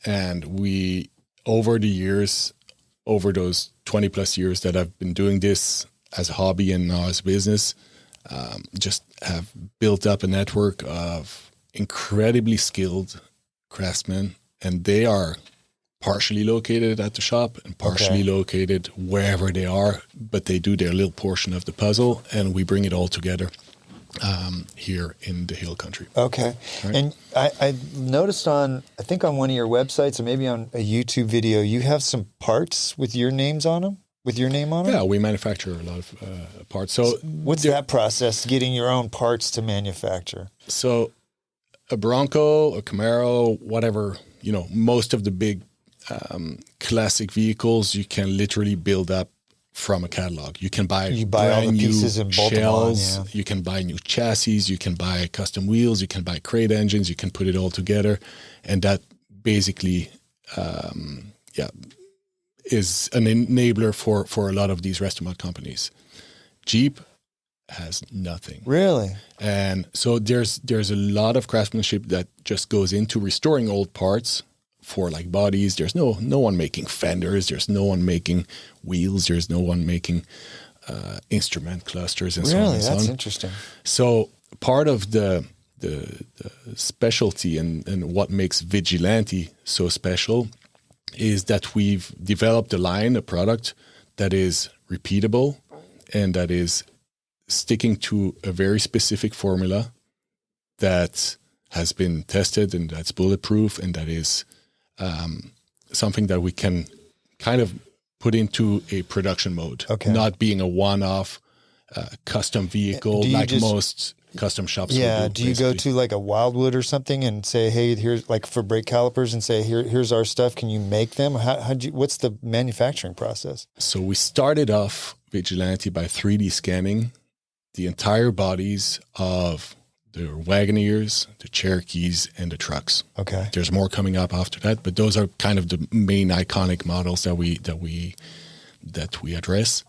and we over those 20 plus years that I've been doing this as a hobby and now as a business, just have built up a network of incredibly skilled craftsmen, and they are partially located at the shop and partially located wherever they are, but they do their little portion of the puzzle, and we bring it all together here in the Hill Country. Okay. Right. And I noticed I think on one of your websites, or maybe on a YouTube video, you have some parts with your names on them? With your name on it? Yeah, we manufacture a lot of parts. So what's that process, getting your own parts to manufacture? So a Bronco, a Camaro, whatever, most of the big classic vehicles, you can literally build up from a catalog. You can buy all the pieces and bolt shells, them on, you can buy new chassis, you can buy custom wheels, you can buy crate engines, you can put it all together. And that basically, is an enabler for a lot of these restaurant companies. Jeep has nothing. Really? And so there's a lot of craftsmanship that just goes into restoring old parts for like bodies. There's no one making fenders. There's no one making wheels. There's no one making instrument clusters and so on and so on. That's interesting. So part of the specialty and what makes Vigilante so special is that we've developed a product that is repeatable and that is sticking to a very specific formula that has been tested and that's bulletproof, and that is something that we can kind of put into a production mode, not being a one-off custom vehicle like most custom shops. Yeah. Do you go to like a Wildwood or something and say, hey, here's like for brake calipers, and say, here's our stuff. Can you make them? What's the manufacturing process? So we started off Vigilante by 3D scanning the entire bodies of the Wagoneers, the Cherokees, and the trucks. Okay. There's more coming up after that, but those are kind of the main iconic models that we address.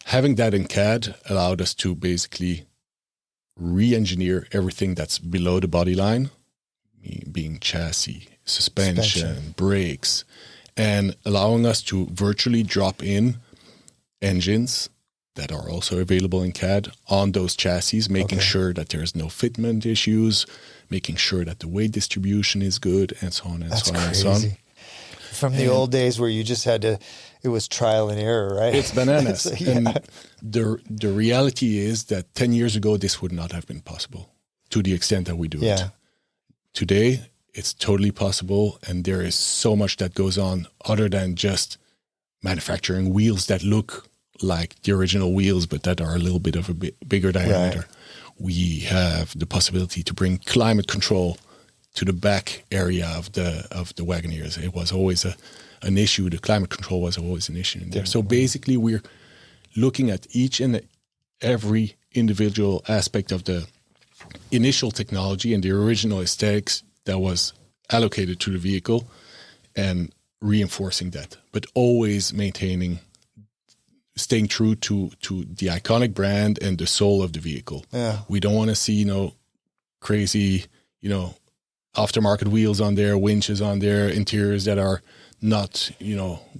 Having that in CAD allowed us to basically re-engineer everything that's below the body line, being chassis, suspension, brakes, and allowing us to virtually drop in engines that are also available in CAD on those chassis, making sure that there's no fitment issues, making sure that the weight distribution is good, and so on and so on and so on. From the old days where you just had to, it was trial and error, right? It's bananas. And the reality is that 10 years ago, this would not have been possible to the extent that we do it. Today, it's totally possible. And there is so much that goes on other than just manufacturing wheels that look like the original wheels, but that are a little bit of a bigger diameter. Right. We have the possibility to bring climate control to the back area of the Wagoneers. It was always an issue. The climate control was always an issue in there. So basically, we're looking at each and every individual aspect of the initial technology and the original aesthetics that was allocated to the vehicle and reinforcing that, but always staying true to the iconic brand and the soul of the vehicle. Yeah. We don't want to see, crazy, aftermarket wheels on there, winches on there, interiors that are not,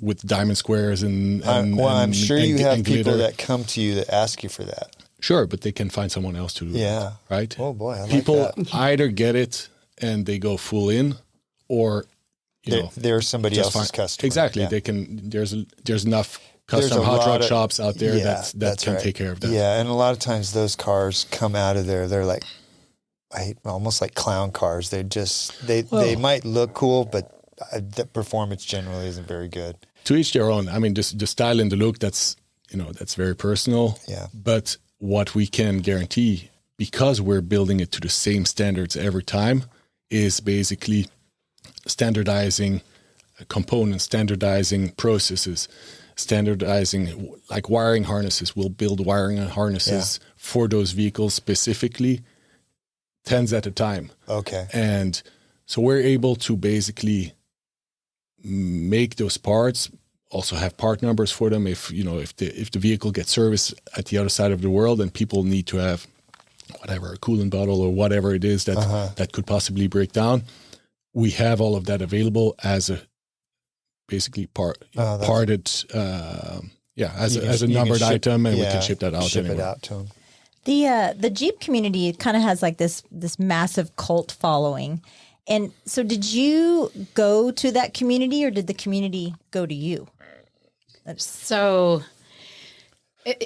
with diamond squares and I'm sure you have people glitter. that come to you that ask you for that. Sure, but they can find someone else to do it. Right? Oh boy, I like people that. Either get it and they go full in, or they're somebody else's customer. Exactly. Yeah. They can. There's enough custom hot rod shops out there that can take care of that. Yeah, and a lot of times those cars come out of there. They're like, almost like clown cars. They might look cool, but the performance generally isn't very good. To each their own. I mean, the style and the look, that's very personal. Yeah. But what we can guarantee, because we're building it to the same standards every time, is basically standardizing components, standardizing processes, standardizing like wiring harnesses. We'll build wiring harnesses for those vehicles specifically, tens at a time. Okay. And so we're able to basically make those parts, also have part numbers for them. If the vehicle gets serviced at the other side of the world and people need to have whatever, a coolant bottle or whatever it is that could possibly break down, we have all of that available as a basically parted, as a numbered item, and we can ship that out. Ship it out to them. The Jeep community kind of has like this massive cult following. And so did you go to that community or did the community go to you? So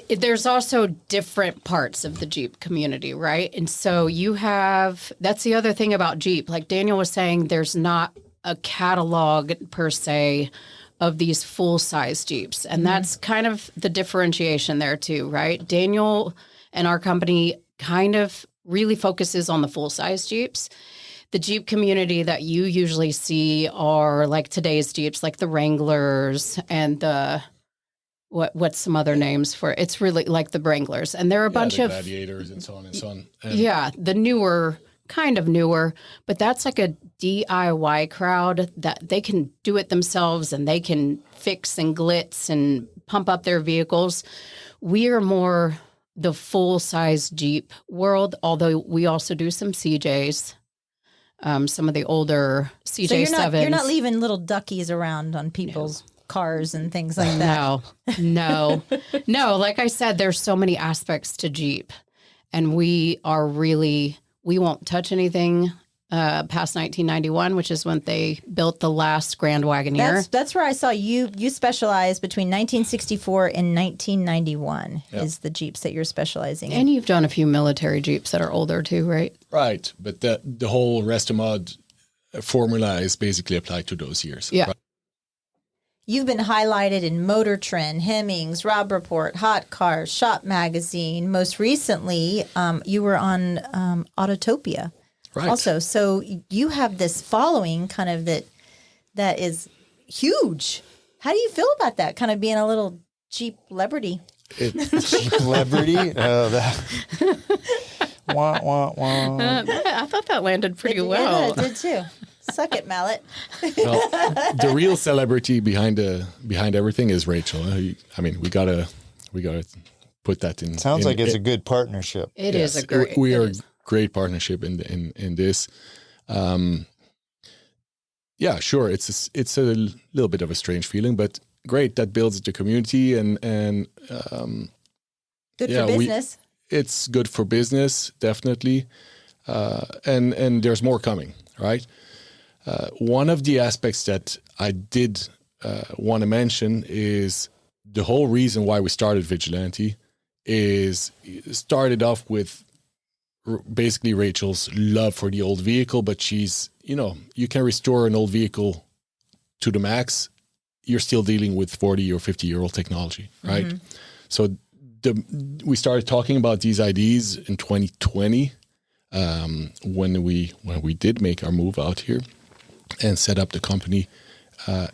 there's also different parts of the Jeep community, right? And so that's the other thing about Jeep. Like Daniel was saying, there's not a catalog per se of these full-size Jeeps. And that's kind of the differentiation there too, right? Daniel and our company kind of really focuses on the full-size Jeeps. The Jeep community that you usually see are like today's Jeeps, like the Wranglers and the what's some other names for it? It's really like the Wranglers. And there are a bunch of Gladiators and so on and so on. The newer, kind of newer, but that's like a DIY crowd that they can do it themselves and they can fix and glitz and pump up their vehicles. We are more the full-size Jeep world, although we also do some CJs. Some of the older CJ7s. So you're not leaving little duckies around on people's cars and things like that. No. Like I said, there's so many aspects to Jeep, and we won't touch anything past 1991, which is when they built the last Grand Wagoneer. That's where I saw you specialize between 1964 and 1991 is the Jeeps that you're specializing in. And you've done a few military Jeeps that are older too, right? Right. But the whole Restomod formula is basically applied to those years. Yeah. Right? You've been highlighted in Motor Trend, Hemmings, Rob Report, Hot Cars, Shop Magazine. Most recently, you were on Autotopia. Right. Also, so you have this following kind of that is huge. How do you feel about that? Kind of being a little Jeep celebrity. Celebrity? Wah, wah, wah. I thought that landed pretty Yeah, well. it did too. Suck it, Mallet. Well, the real celebrity behind everything is Rachel. I mean, we gotta put that in. Sounds like it's a good partnership. It is a great. We it are is. a great partnership in this. Yeah, sure. It's a little bit of a strange feeling, but great. That builds the community and Good yeah, for business. it's good for business, definitely. And there's more coming, right? One of the aspects that I did want to mention is the whole reason why we started Vigilante is started off with basically Rachel's love for the old vehicle, but she's, you can restore an old vehicle to the max. You're still dealing with 40 or 50-year-old technology, right? Mm-hmm. So we started talking about these ideas in 2020 when we did make our move out here and set up the company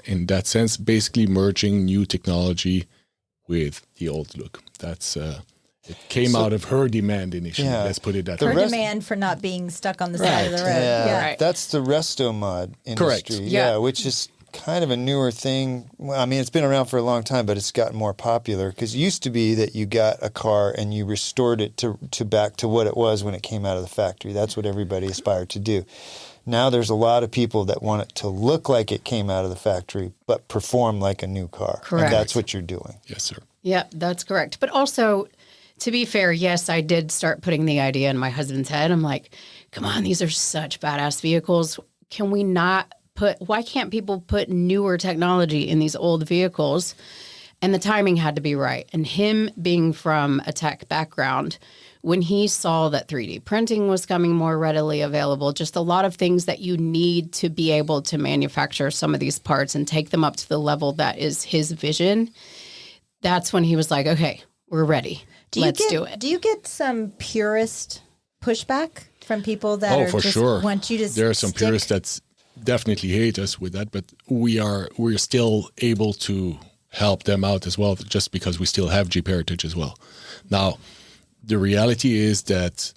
in that sense, basically merging new technology with the old look. That's it came out of her demand initially. Yeah, let's put it that way. Her demand for not being stuck on the side of the road. Yeah, Right. That's the resto mod industry. Correct. Yeah, which is kind of a newer thing. Well, I mean, it's been around for a long time, but it's gotten more popular because it used to be that you got a car and you restored it to back to what it was when it came out of the factory. That's what everybody aspired to do. Now there's a lot of people that want it to look like it came out of the factory, but perform like a new car. Correct. And that's what you're doing. Yes, sir. Yeah, that's correct. But also, to be fair, yes, I did start putting the idea in my husband's head. I'm like, come on, these are such badass vehicles. Can we not why can't people put newer technology in these old vehicles? And the timing had to be right. And him being from a tech background, when he saw that 3D printing was coming more readily available, just a lot of things that you need to be able to manufacture some of these parts and take them up to the level that is his vision, that's when he was like, okay, we're ready. Let's do it. Do you get some purist pushback from people that are for just sure. want you to There are some purists that definitely hate us with that, but we're still able to help them out as well, just because we still have Jeep heritage as well. Now, the reality is that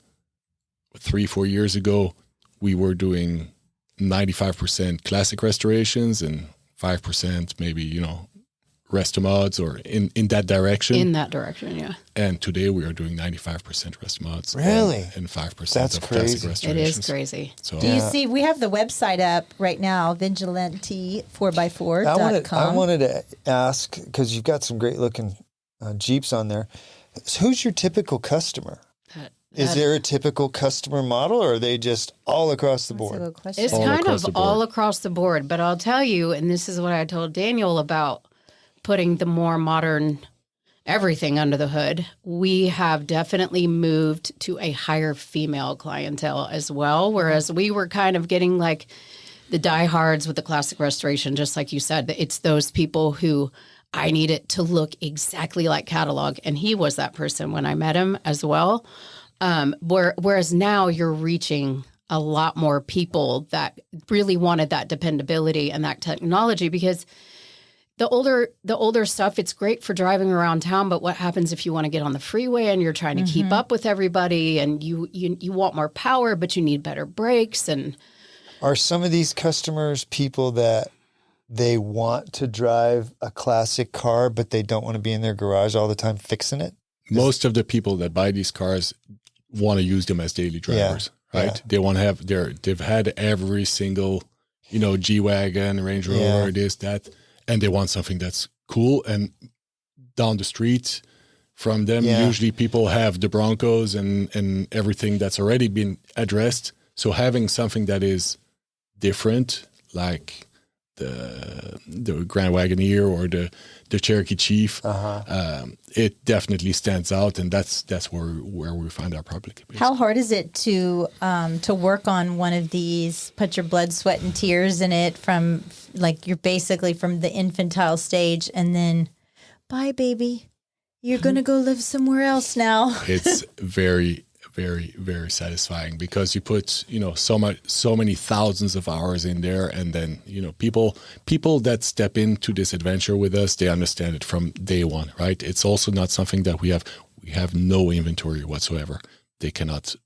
3-4 years ago, we were doing 95% classic restorations and 5% maybe, resto mods or in that direction. In that direction, yeah. And today we are doing 95% resto mods. Really? And 5% That's of crazy. classic restorations. It is crazy. So, Do you see, we have the website up right now, vigilante4x4.com. I wanted to ask, because you've got some great looking Jeeps on there. So who's your typical customer? Is there a typical customer model, or are they just all across the board? It's kind of all across the board. But I'll tell you, and this is what I told Daniel about putting the more modern everything under the hood, we have definitely moved to a higher female clientele as well. Whereas we were kind of getting like the diehards with the classic restoration, just like you said, it's those people who I need it to look exactly like catalog. And he was that person when I met him as well. Whereas now you're reaching a lot more people that really wanted that dependability and that technology, because the older stuff, it's great for driving around town, but what happens if you want to get on the freeway and you're trying to keep up with everybody, and you want more power, but you need better brakes? And are some of these customers people that they want to drive a classic car, but they don't want to be in their garage all the time fixing it? Most of the people that buy these cars want to use them as daily drivers, right? Yeah. They want to have they've had every single, G-Wagon, Range Rover, this, that, and they want something that's cool. And down the street from them, usually people have the Broncos and everything that's already been addressed. So having something that is different, like the Grand Wagoneer or the Cherokee Chief, it definitely stands out, and that's where we find our public. Basically. How hard is it to work on one of these? Put your blood, sweat, and tears in it from you're basically from the infantile stage, and then bye, baby, you're gonna go live somewhere else now. It's very, very, very satisfying because you put, so many thousands of hours in there, and then, people that step into this adventure with us, they understand it from day one, right? It's also not something that we have no inventory whatsoever. They cannot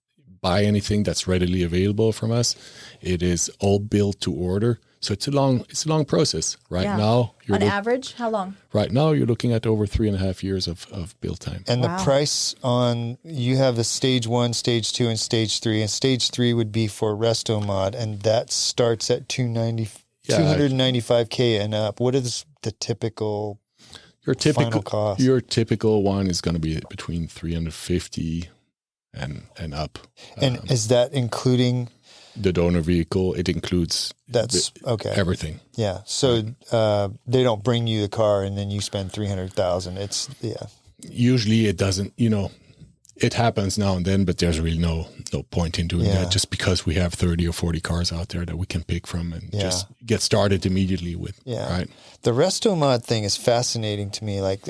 buy anything that's readily available from us. It is all built to order. So it's a long process. Right now, on average, how long? Right now, you're looking at over 3.5 years of build time. And the price on, you have a stage 1, stage 2, and stage 3. And stage 3 would be for Resto Mod, and that starts at $295K and up. What is the typical final cost? Your typical one is going to be between $350 and up. And is that including the donor vehicle? It includes everything. Yeah. So they don't bring you the car and then you spend $300,000. It's Usually it doesn't. It happens now and then, but there's really no point in doing that. Just because we have 30 or 40 cars out there that we can pick from and just get started immediately with. Yeah. Right. The Resto Mod thing is fascinating to me. Like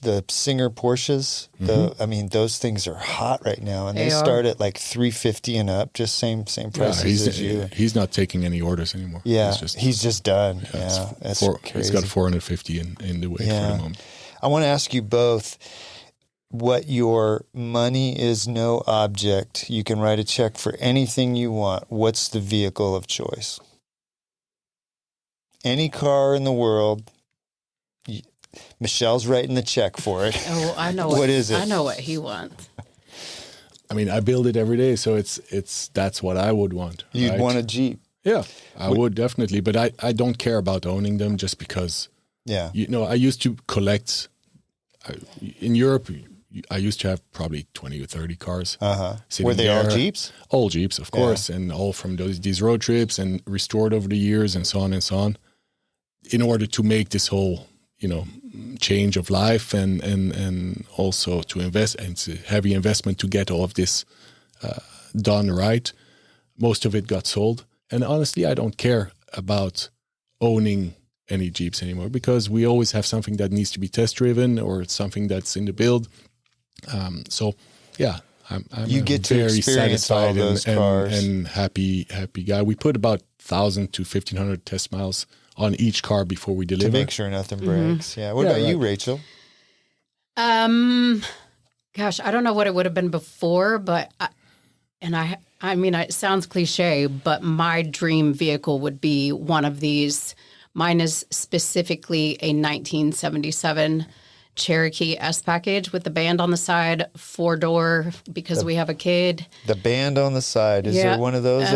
the Singer Porsches, those things are hot right now, and they start at like $350 and up, just same prices as you. He's not taking any orders anymore. Yeah, he's just done. That's crazy. He's got 450 in the way for the moment. I want to ask you both what your money is no object. You can write a check for anything you want. What's the vehicle of choice? Any car in the world. Michelle's writing the check for it. Oh, I know. What is it? I know what he wants. I mean, I build it every day, so that's what I would want. You'd want a Jeep. Yeah, I would definitely, but I don't care about owning them just because. Yeah. I used to collect. In Europe, I used to have probably 20 or 30 cars. Were they all Jeeps? All Jeeps, of course, and all from these road trips and restored over the years and so on and so on. In order to make this whole, change of life and also to invest, and it's a heavy investment to get all of this done right. Most of it got sold. And honestly, I don't care about owning any Jeeps anymore because we always have something that needs to be test driven or it's something that's in the build. I'm you get to very experience all satisfied those cars and happy guy. We put about 1,000 to 1,500 test miles on each car before we deliver. To make sure nothing breaks. Yeah. What about you, Rachel? Gosh, I don't know what it would have been before, but I mean, it sounds cliche, but my dream vehicle would be one of these. Mine is specifically a 1977 Cherokee S package with the band on the side, 4-door, because we have a kid. The band on the side. Is there one of those?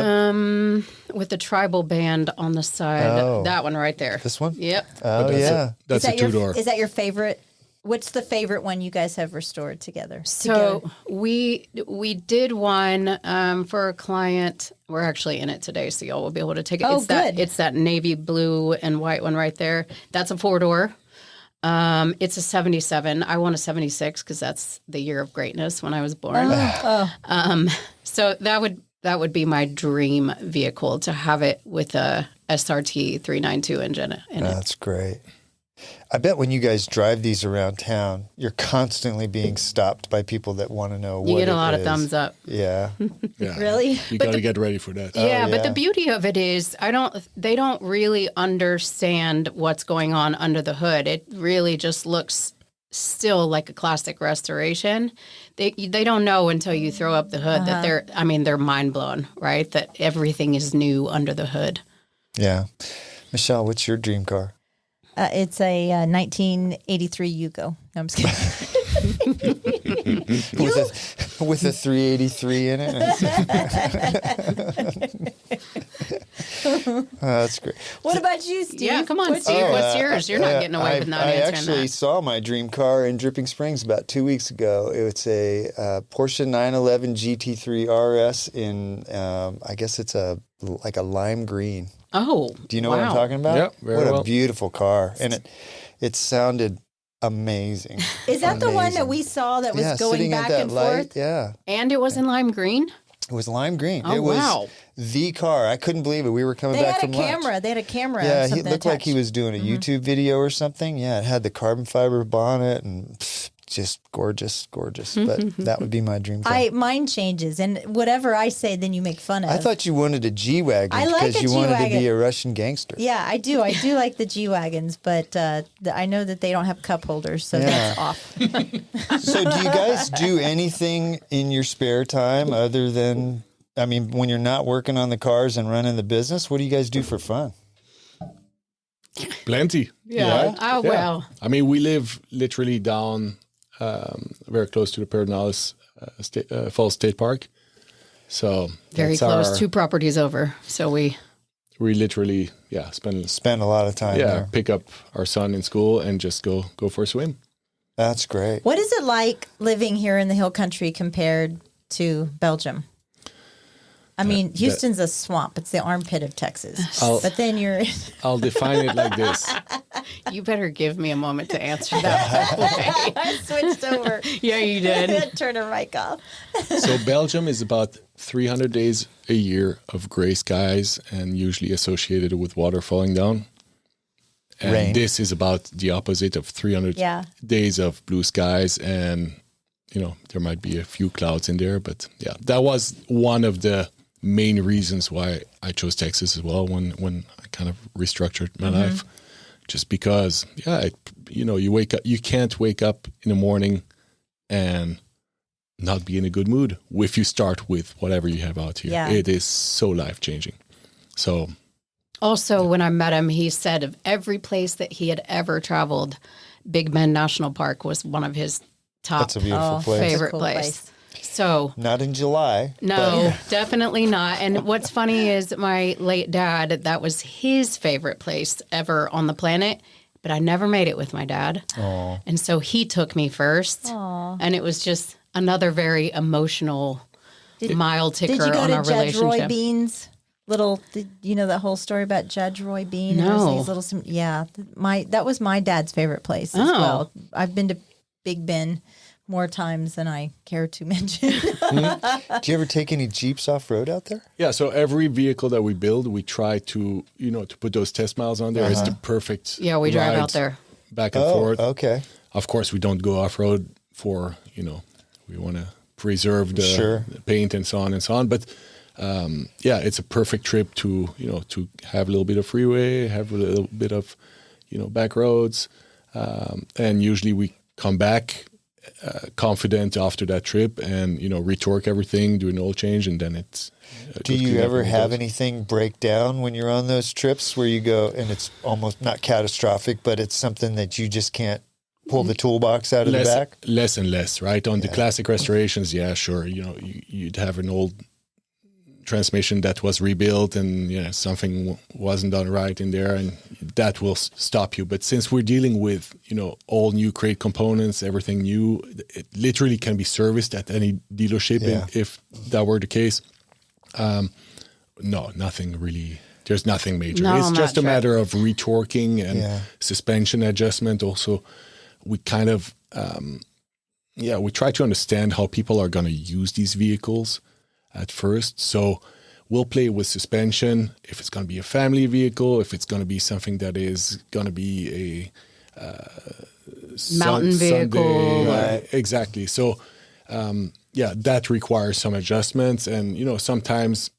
With the tribal band on the side. Oh. That one right there. This one? Yep. Oh, That's a 2-door. Is that your favorite? What's the favorite one you guys have restored together? So we did one for a client. We're actually in it today, so y'all will be able to take it. Oh, good. It's that navy blue and white one right there. That's a 4-door. It's a 77. I want a 76 because that's the year of greatness when I was born. So that would be my dream vehicle, to have it with a SRT 392 engine in it. That's great. I bet when you guys drive these around town, you're constantly being stopped by people that want to know what it is. You get a lot of thumbs up. Yeah. Really? You got to get ready for that. Yeah, but the beauty of it is they don't really understand what's going on under the hood. It really just looks still like a classic restoration. They don't know until you throw up the hood that they're mind blown, right? That everything is new under the hood. Yeah. Michelle, what's your dream car? It's a 1983 Yugo. No, I'm just kidding. with a 383 in it. That's great. What about you, Steve? Yeah, come on, Steve. What's yours? You're not getting away with not answering that. I actually saw my dream car in Dripping Springs about 2 weeks ago. It's a Porsche 911 GT3 RS in, I guess it's like a lime green. Oh, do you know what I'm talking about? Yep, very well. What a beautiful car. And it sounded amazing. Is that the one that we saw that was going back and forth? Yeah. And it was in lime green? It was lime green. Oh, it was the car. I couldn't believe it. We were coming back from lunch. They had a camera. Yeah, he looked like he was doing a YouTube video or something. Yeah, it had the carbon fiber bonnet and just gorgeous. But that would be my dream car. Mine changes, and whatever I say, then you make fun of. I thought you wanted a G-Wagon I like because a you wanted to G-Wagon. be a Russian gangster. Yeah, I do. I do like the G-Wagons, but I know that they don't have cup holders, so that's off. So do you guys do anything in your spare time other than, I mean, when you're not working on the cars and running the business, what do you guys do for fun? Plenty. Yeah. Oh, Yeah. well. I mean, we live literally down very close to the Pedernales Falls State Park. So Very that's close, our- 2 properties over. So we literally, spend Spend a lot of time there. pick up our son in school and just go for a swim. That's great. What is it like living here in the hill country compared to Belgium? I mean, Houston's a swamp. It's the armpit of Texas. But then you're... I'll define it like this. You better give me a moment to answer that. way. I switched over. Yeah, you did. Turn her mic off. So Belgium is about 300 days a year of gray skies and usually associated with water falling down. And Rain. this is about the opposite of 300 Yeah. days of blue skies. And, there might be a few clouds in there. But yeah, that was one of the main reasons why I chose Texas as well when I kind of restructured my life. Just because, you wake up, you can't wake up in the morning and not be in a good mood if you start with whatever you have out here. Yeah. It is so life-changing. So Also, when I met him, he said of every place that he had ever traveled, Big Bend National Park was one of his top That's a beautiful place. favorite Cool place. So, Not in July. no, definitely not. And what's funny is my late dad, that was his favorite place ever on the planet, but I never made it with my dad. Aw. And so he took me first. And it was just another very emotional mile ticker Did you go on to our Judge Roy relationship. Bean's that whole story about Judge Roy Bean? No. There's these little, that was my dad's favorite place as Oh. well. I've been to Big Bend more times than I care to mention. Do you ever take any Jeeps off-road out there? yeah, so every vehicle that we build, we try to, to put those test miles on there. It's the perfect Yeah, we drive ride out there. back and forth. Okay. Of course, we don't go off-road for, we want to preserve the paint and so on. But it's a perfect trip to, to have a little bit of freeway, have a little bit of, back roads. And usually we come back confident after that trip and, retorque everything, do an oil change, and then it's... Do you ever have anything break down when you're on those trips where you go and it's almost not catastrophic, but it's something that you just can't pull the toolbox out of the back? Less and less, right? On the classic restorations, yeah, sure. You'd have an old transmission that was rebuilt and something wasn't done right in there, and that will stop you. But since we're dealing with all new crate components, everything new, it literally can be serviced at any dealership if that were the case. No, nothing really. There's nothing major. No, It's I'm just not a sure. matter of retorquing and suspension adjustment. Also, we kind of we try to understand how people are going to use these vehicles at first. So we'll play with suspension, if it's going to be a family vehicle, if it's going to be something that is going to be a Mountain vehicle. Sunday, exactly. So, that requires some adjustments. And, sometimes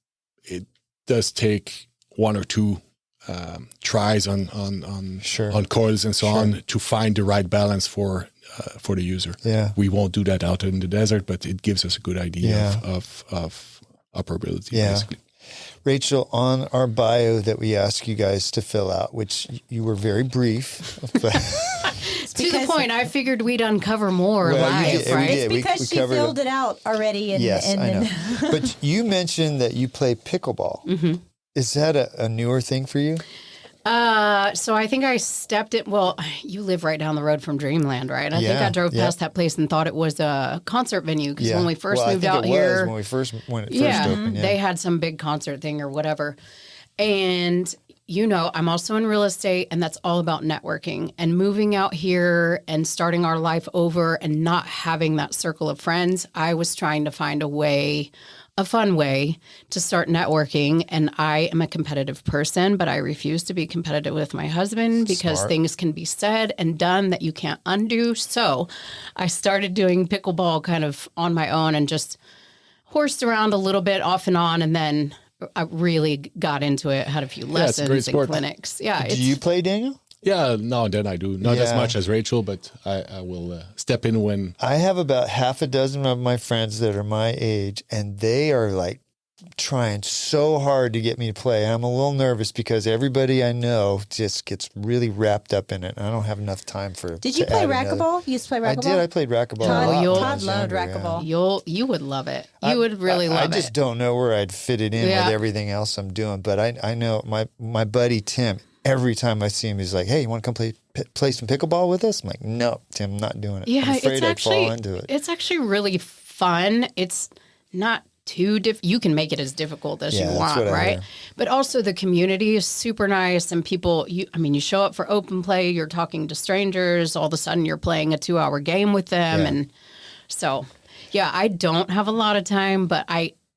it does take one or two tries on coils and so on to find the right balance for the user. Yeah. We won't do that out in the desert, but it gives us a good idea of operability, basically. Rachel, on our bio that we ask you guys to fill out, which you were very brief, but To the point, I figured we'd uncover more Well, live, we did. right? Yeah, we because she covered filled it out already. yes, I know. But you mentioned that you play pickleball. Mm-hmm. Is that a newer thing for you? So I think I stepped it. Well, you live right down the road from Dreamland, right? I think I drove past that place and thought it was a concert venue because when we first moved out here, when it first opened, they had some big concert thing or whatever. And I'm also in real estate, and that's all about networking. And moving out here and starting our life over and not having that circle of friends, I was trying to find a way a fun way to start networking. And I am a competitive person, but I refuse to be competitive with my husband because Smart. things can be said and done that you can't undo. So I started doing pickleball kind of on my own and just horsed around a little bit off and on. And then I really got into it, had a few it's a lessons great and sport. clinics. Yeah. Do you play, Daniel? Yeah, now and then I do. Not as Yeah. much as Rachel, but I will step in when. I have about half a dozen of my friends that are my age, and they are like trying so hard to get me to play. I'm a little nervous because everybody I know just gets really wrapped up in it. I don't have enough time for. Did you to play add another. racquetball? You used to play I racquetball? did. I played racquetball. Todd- a lot when I Todd was loved younger, yeah. racquetball. You would love it. You would really love it. I just don't know where I'd fit it in Yeah. with everything else I'm doing. But I know my buddy Tim, every time I see him, he's like, hey, you want to come play some pickleball with us? I'm like, no, Tim, I'm not doing it. Yeah, I'm afraid it's I'd actually fall into it. it's actually really fun. It's not too you can make it as difficult as Yeah, you that's want, what I right? hear. But also the community is super nice and people you show up for open play, you're talking to strangers, all of a sudden you're playing a 2-hour game with them Yeah. and so yeah, I don't have a lot of time, but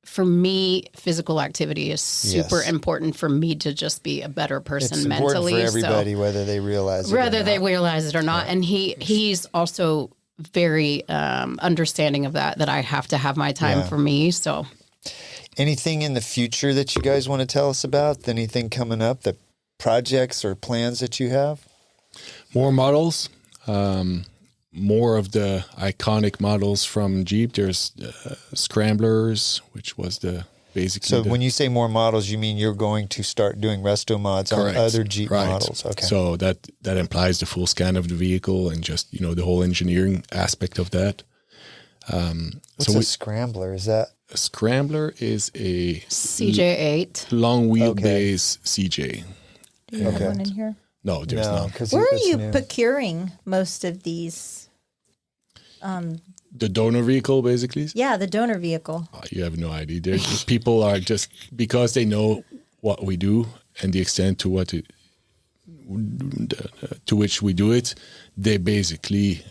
for me, physical activity is super Yes. important for me to just be a better person It's mentally. important for everybody, so, whether they realize it or whether they not. realize it or not. And he's also very understanding of that I have to have my time Yeah. for me. So Anything in the future that you guys want to tell us about? Anything coming up, the projects or plans that you have? More models, more of the iconic models from Jeep. There's Scramblers, which was basically. So when you say more models, you mean you're going to start doing resto mods Correct. on other Jeep Right. models? Okay. So that implies the full scan of the vehicle and just the whole engineering aspect of that. What's a scrambler? Is that? A Scrambler is a CJ8. long wheelbase CJ. Do you have Okay. one in here? No, there's No, not. because Where are you procuring most of these? The donor vehicle, basically. Yeah, the donor vehicle. You have no idea. There's just people are just because they know what we do and the extent to to which we do it. They basically,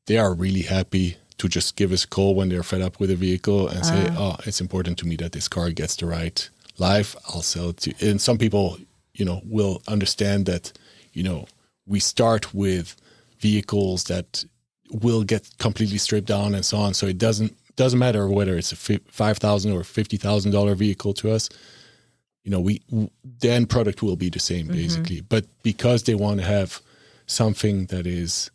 they are really happy to just give us a call when they're fed up with a vehicle and say, "Oh, it's important to me that this car gets the right life. I'll sell it to." And some people, will understand that, we start with vehicles that will get completely stripped down and so on. So it doesn't matter whether it's a $5,000 or $50,000 vehicle to us. The end product will be the same basically. But because they want to have something that is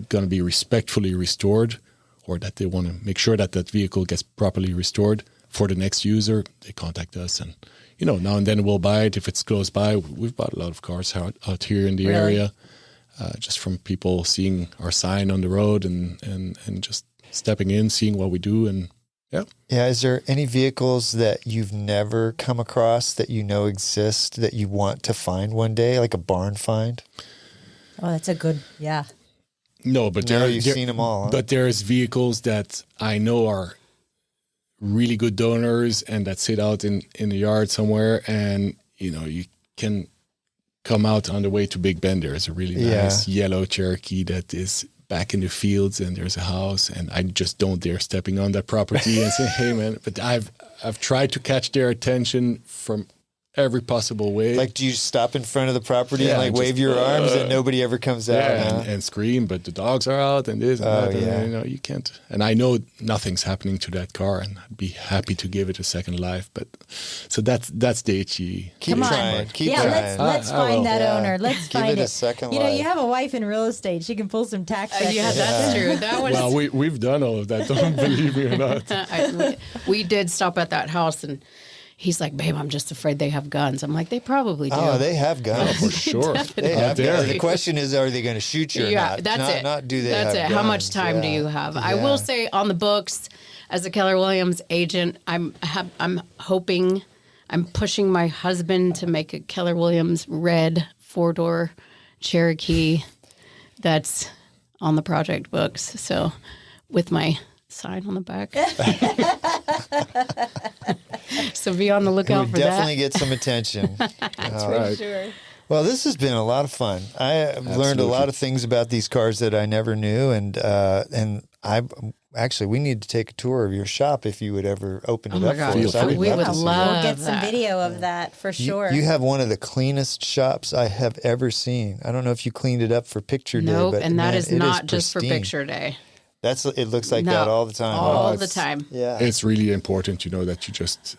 going to be respectfully restored, or that they want to make sure that that vehicle gets properly restored for the next user, they contact us, and now and then we'll buy it if it's close by. We've bought a lot of cars out here in the area, just from people seeing our sign on the road and just stepping in, seeing what we do, and Yeah. Is there any vehicles that you've never come across that exist that you want to find one day, like a barn find? Oh, that's a good, yeah. No, but No, you've seen them all, huh? But there's vehicles that I know are really good donors and that sit out in the yard somewhere, and you can come out on the way to Big Bend. There's a really nice yellow Cherokee that is back in the fields, and there's a house, and I just don't dare stepping on that property and say, "Hey, man!" But I've tried to catch their attention from every possible way. Like, do you stop in front of the property Yeah, and like just, wave your arms and nobody ever comes out? Yeah, and scream, but the dogs are out and this and that. yeah. And, you can't. And I know nothing's happening to that car, and I'd be happy to give it a second life. But so that's the HE. Keep Come on. trying. Keep yeah, trying. let's I will. find that Yeah. owner. Let's Give find it a second You life. have a wife in real estate. She can pull some tax records. Yeah, that's true. That was Well, we've done all of that. Don't believe me or not. we did stop at that house and he's like, "Babe, I'm just afraid they have guns." I'm like, "They probably do." Oh, they have guns. For sure. They have there. guns. The question is, are they going to shoot you or Yeah, not? that's not, it. Not do they That's have it. How much guns? time do Yeah. you have? I Yeah. will say on the books, as a Keller Williams agent, I'm hoping, I'm pushing my husband to make a Keller Williams red 4-door Cherokee that's on the project books. So with my sign on the back. So be on the It lookout would for definitely that. get some attention. All right. Sure. Well, this has been a lot of fun. I have learned a lot of things about these cars that I never knew, and Actually, we need to take a tour of your shop if you would ever open it my up God. for us. I Feel free. We would to see love We'll get some that. video of that for it. sure. You have one of the cleanest shops I have ever seen. I don't know if you cleaned it up for picture day, Nope, but and that man, is it not just for pristine. picture day. It looks like No, that all the time. all huh? the time. Yeah. It's really important, that you just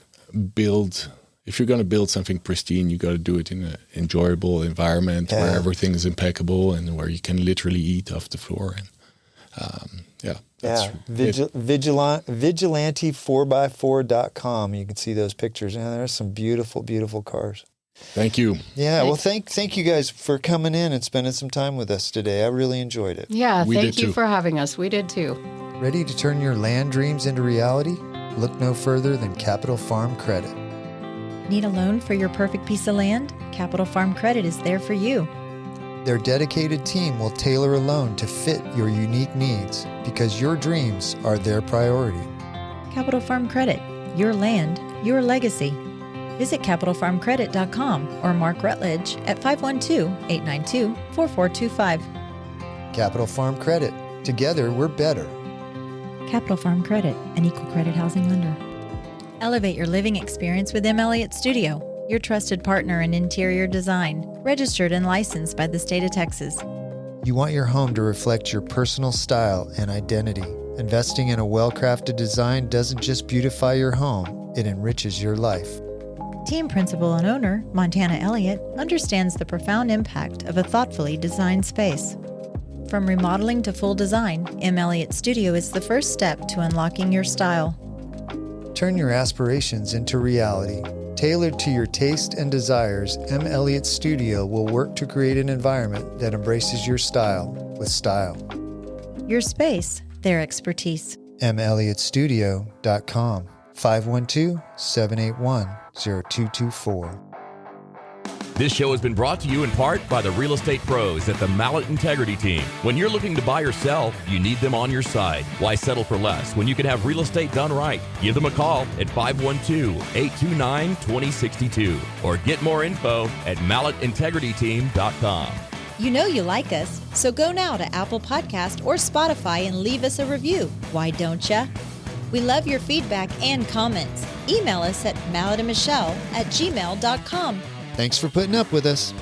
build. If you're going to build something pristine, you got to do it in an enjoyable environment where Yeah. everything is impeccable and where you can literally eat off the floor. And Vigilante4x4.com. You can see those pictures. Yeah, there's some beautiful, beautiful cars. Thank you. Yeah, well, thank you guys for coming in and spending some time with us today. I really enjoyed it. Yeah, We thank did you too. for having us. We did too. Ready to turn your land dreams into reality? Look no further than Capital Farm Credit. Need a loan for your perfect piece of land? Capital Farm Credit is there for you. Their dedicated team will tailor a loan to fit your unique needs because your dreams are their priority. Capital Farm Credit, your land, your legacy. Visit capitalfarmcredit.com or Mark Rutledge at 512-892-4425. Capital Farm Credit. Together, we're better. Capital Farm Credit, an equal credit housing lender. Elevate your living experience with M. Elliott Studio, your trusted partner in interior design, registered and licensed by the state of Texas. You want your home to reflect your personal style and identity. Investing in a well-crafted design doesn't just beautify your home, it enriches your life. Team principal and owner, Montana Elliott, understands the profound impact of a thoughtfully designed space. From remodeling to full design, M. Elliott Studio is the first step to unlocking your style. Turn your aspirations into reality. Tailored to your taste and desires, M. Elliott Studio will work to create an environment that embraces your style with style. Your space, their expertise. melliotstudio.com 512-781-0224. This show has been brought to you in part by the real estate pros at the Mallet Integrity Team. When you're looking to buy or sell, you need them on your side. Why settle for less when you can have real estate done right? Give them a call at 512-829-2062 or get more info at malletintegrityteam.com. You know you like us, so go now to Apple Podcast or Spotify and leave us a review. Why don't ya? We love your feedback and comments. Email us at malletandmichelle@gmail.com. Thanks for putting up with us.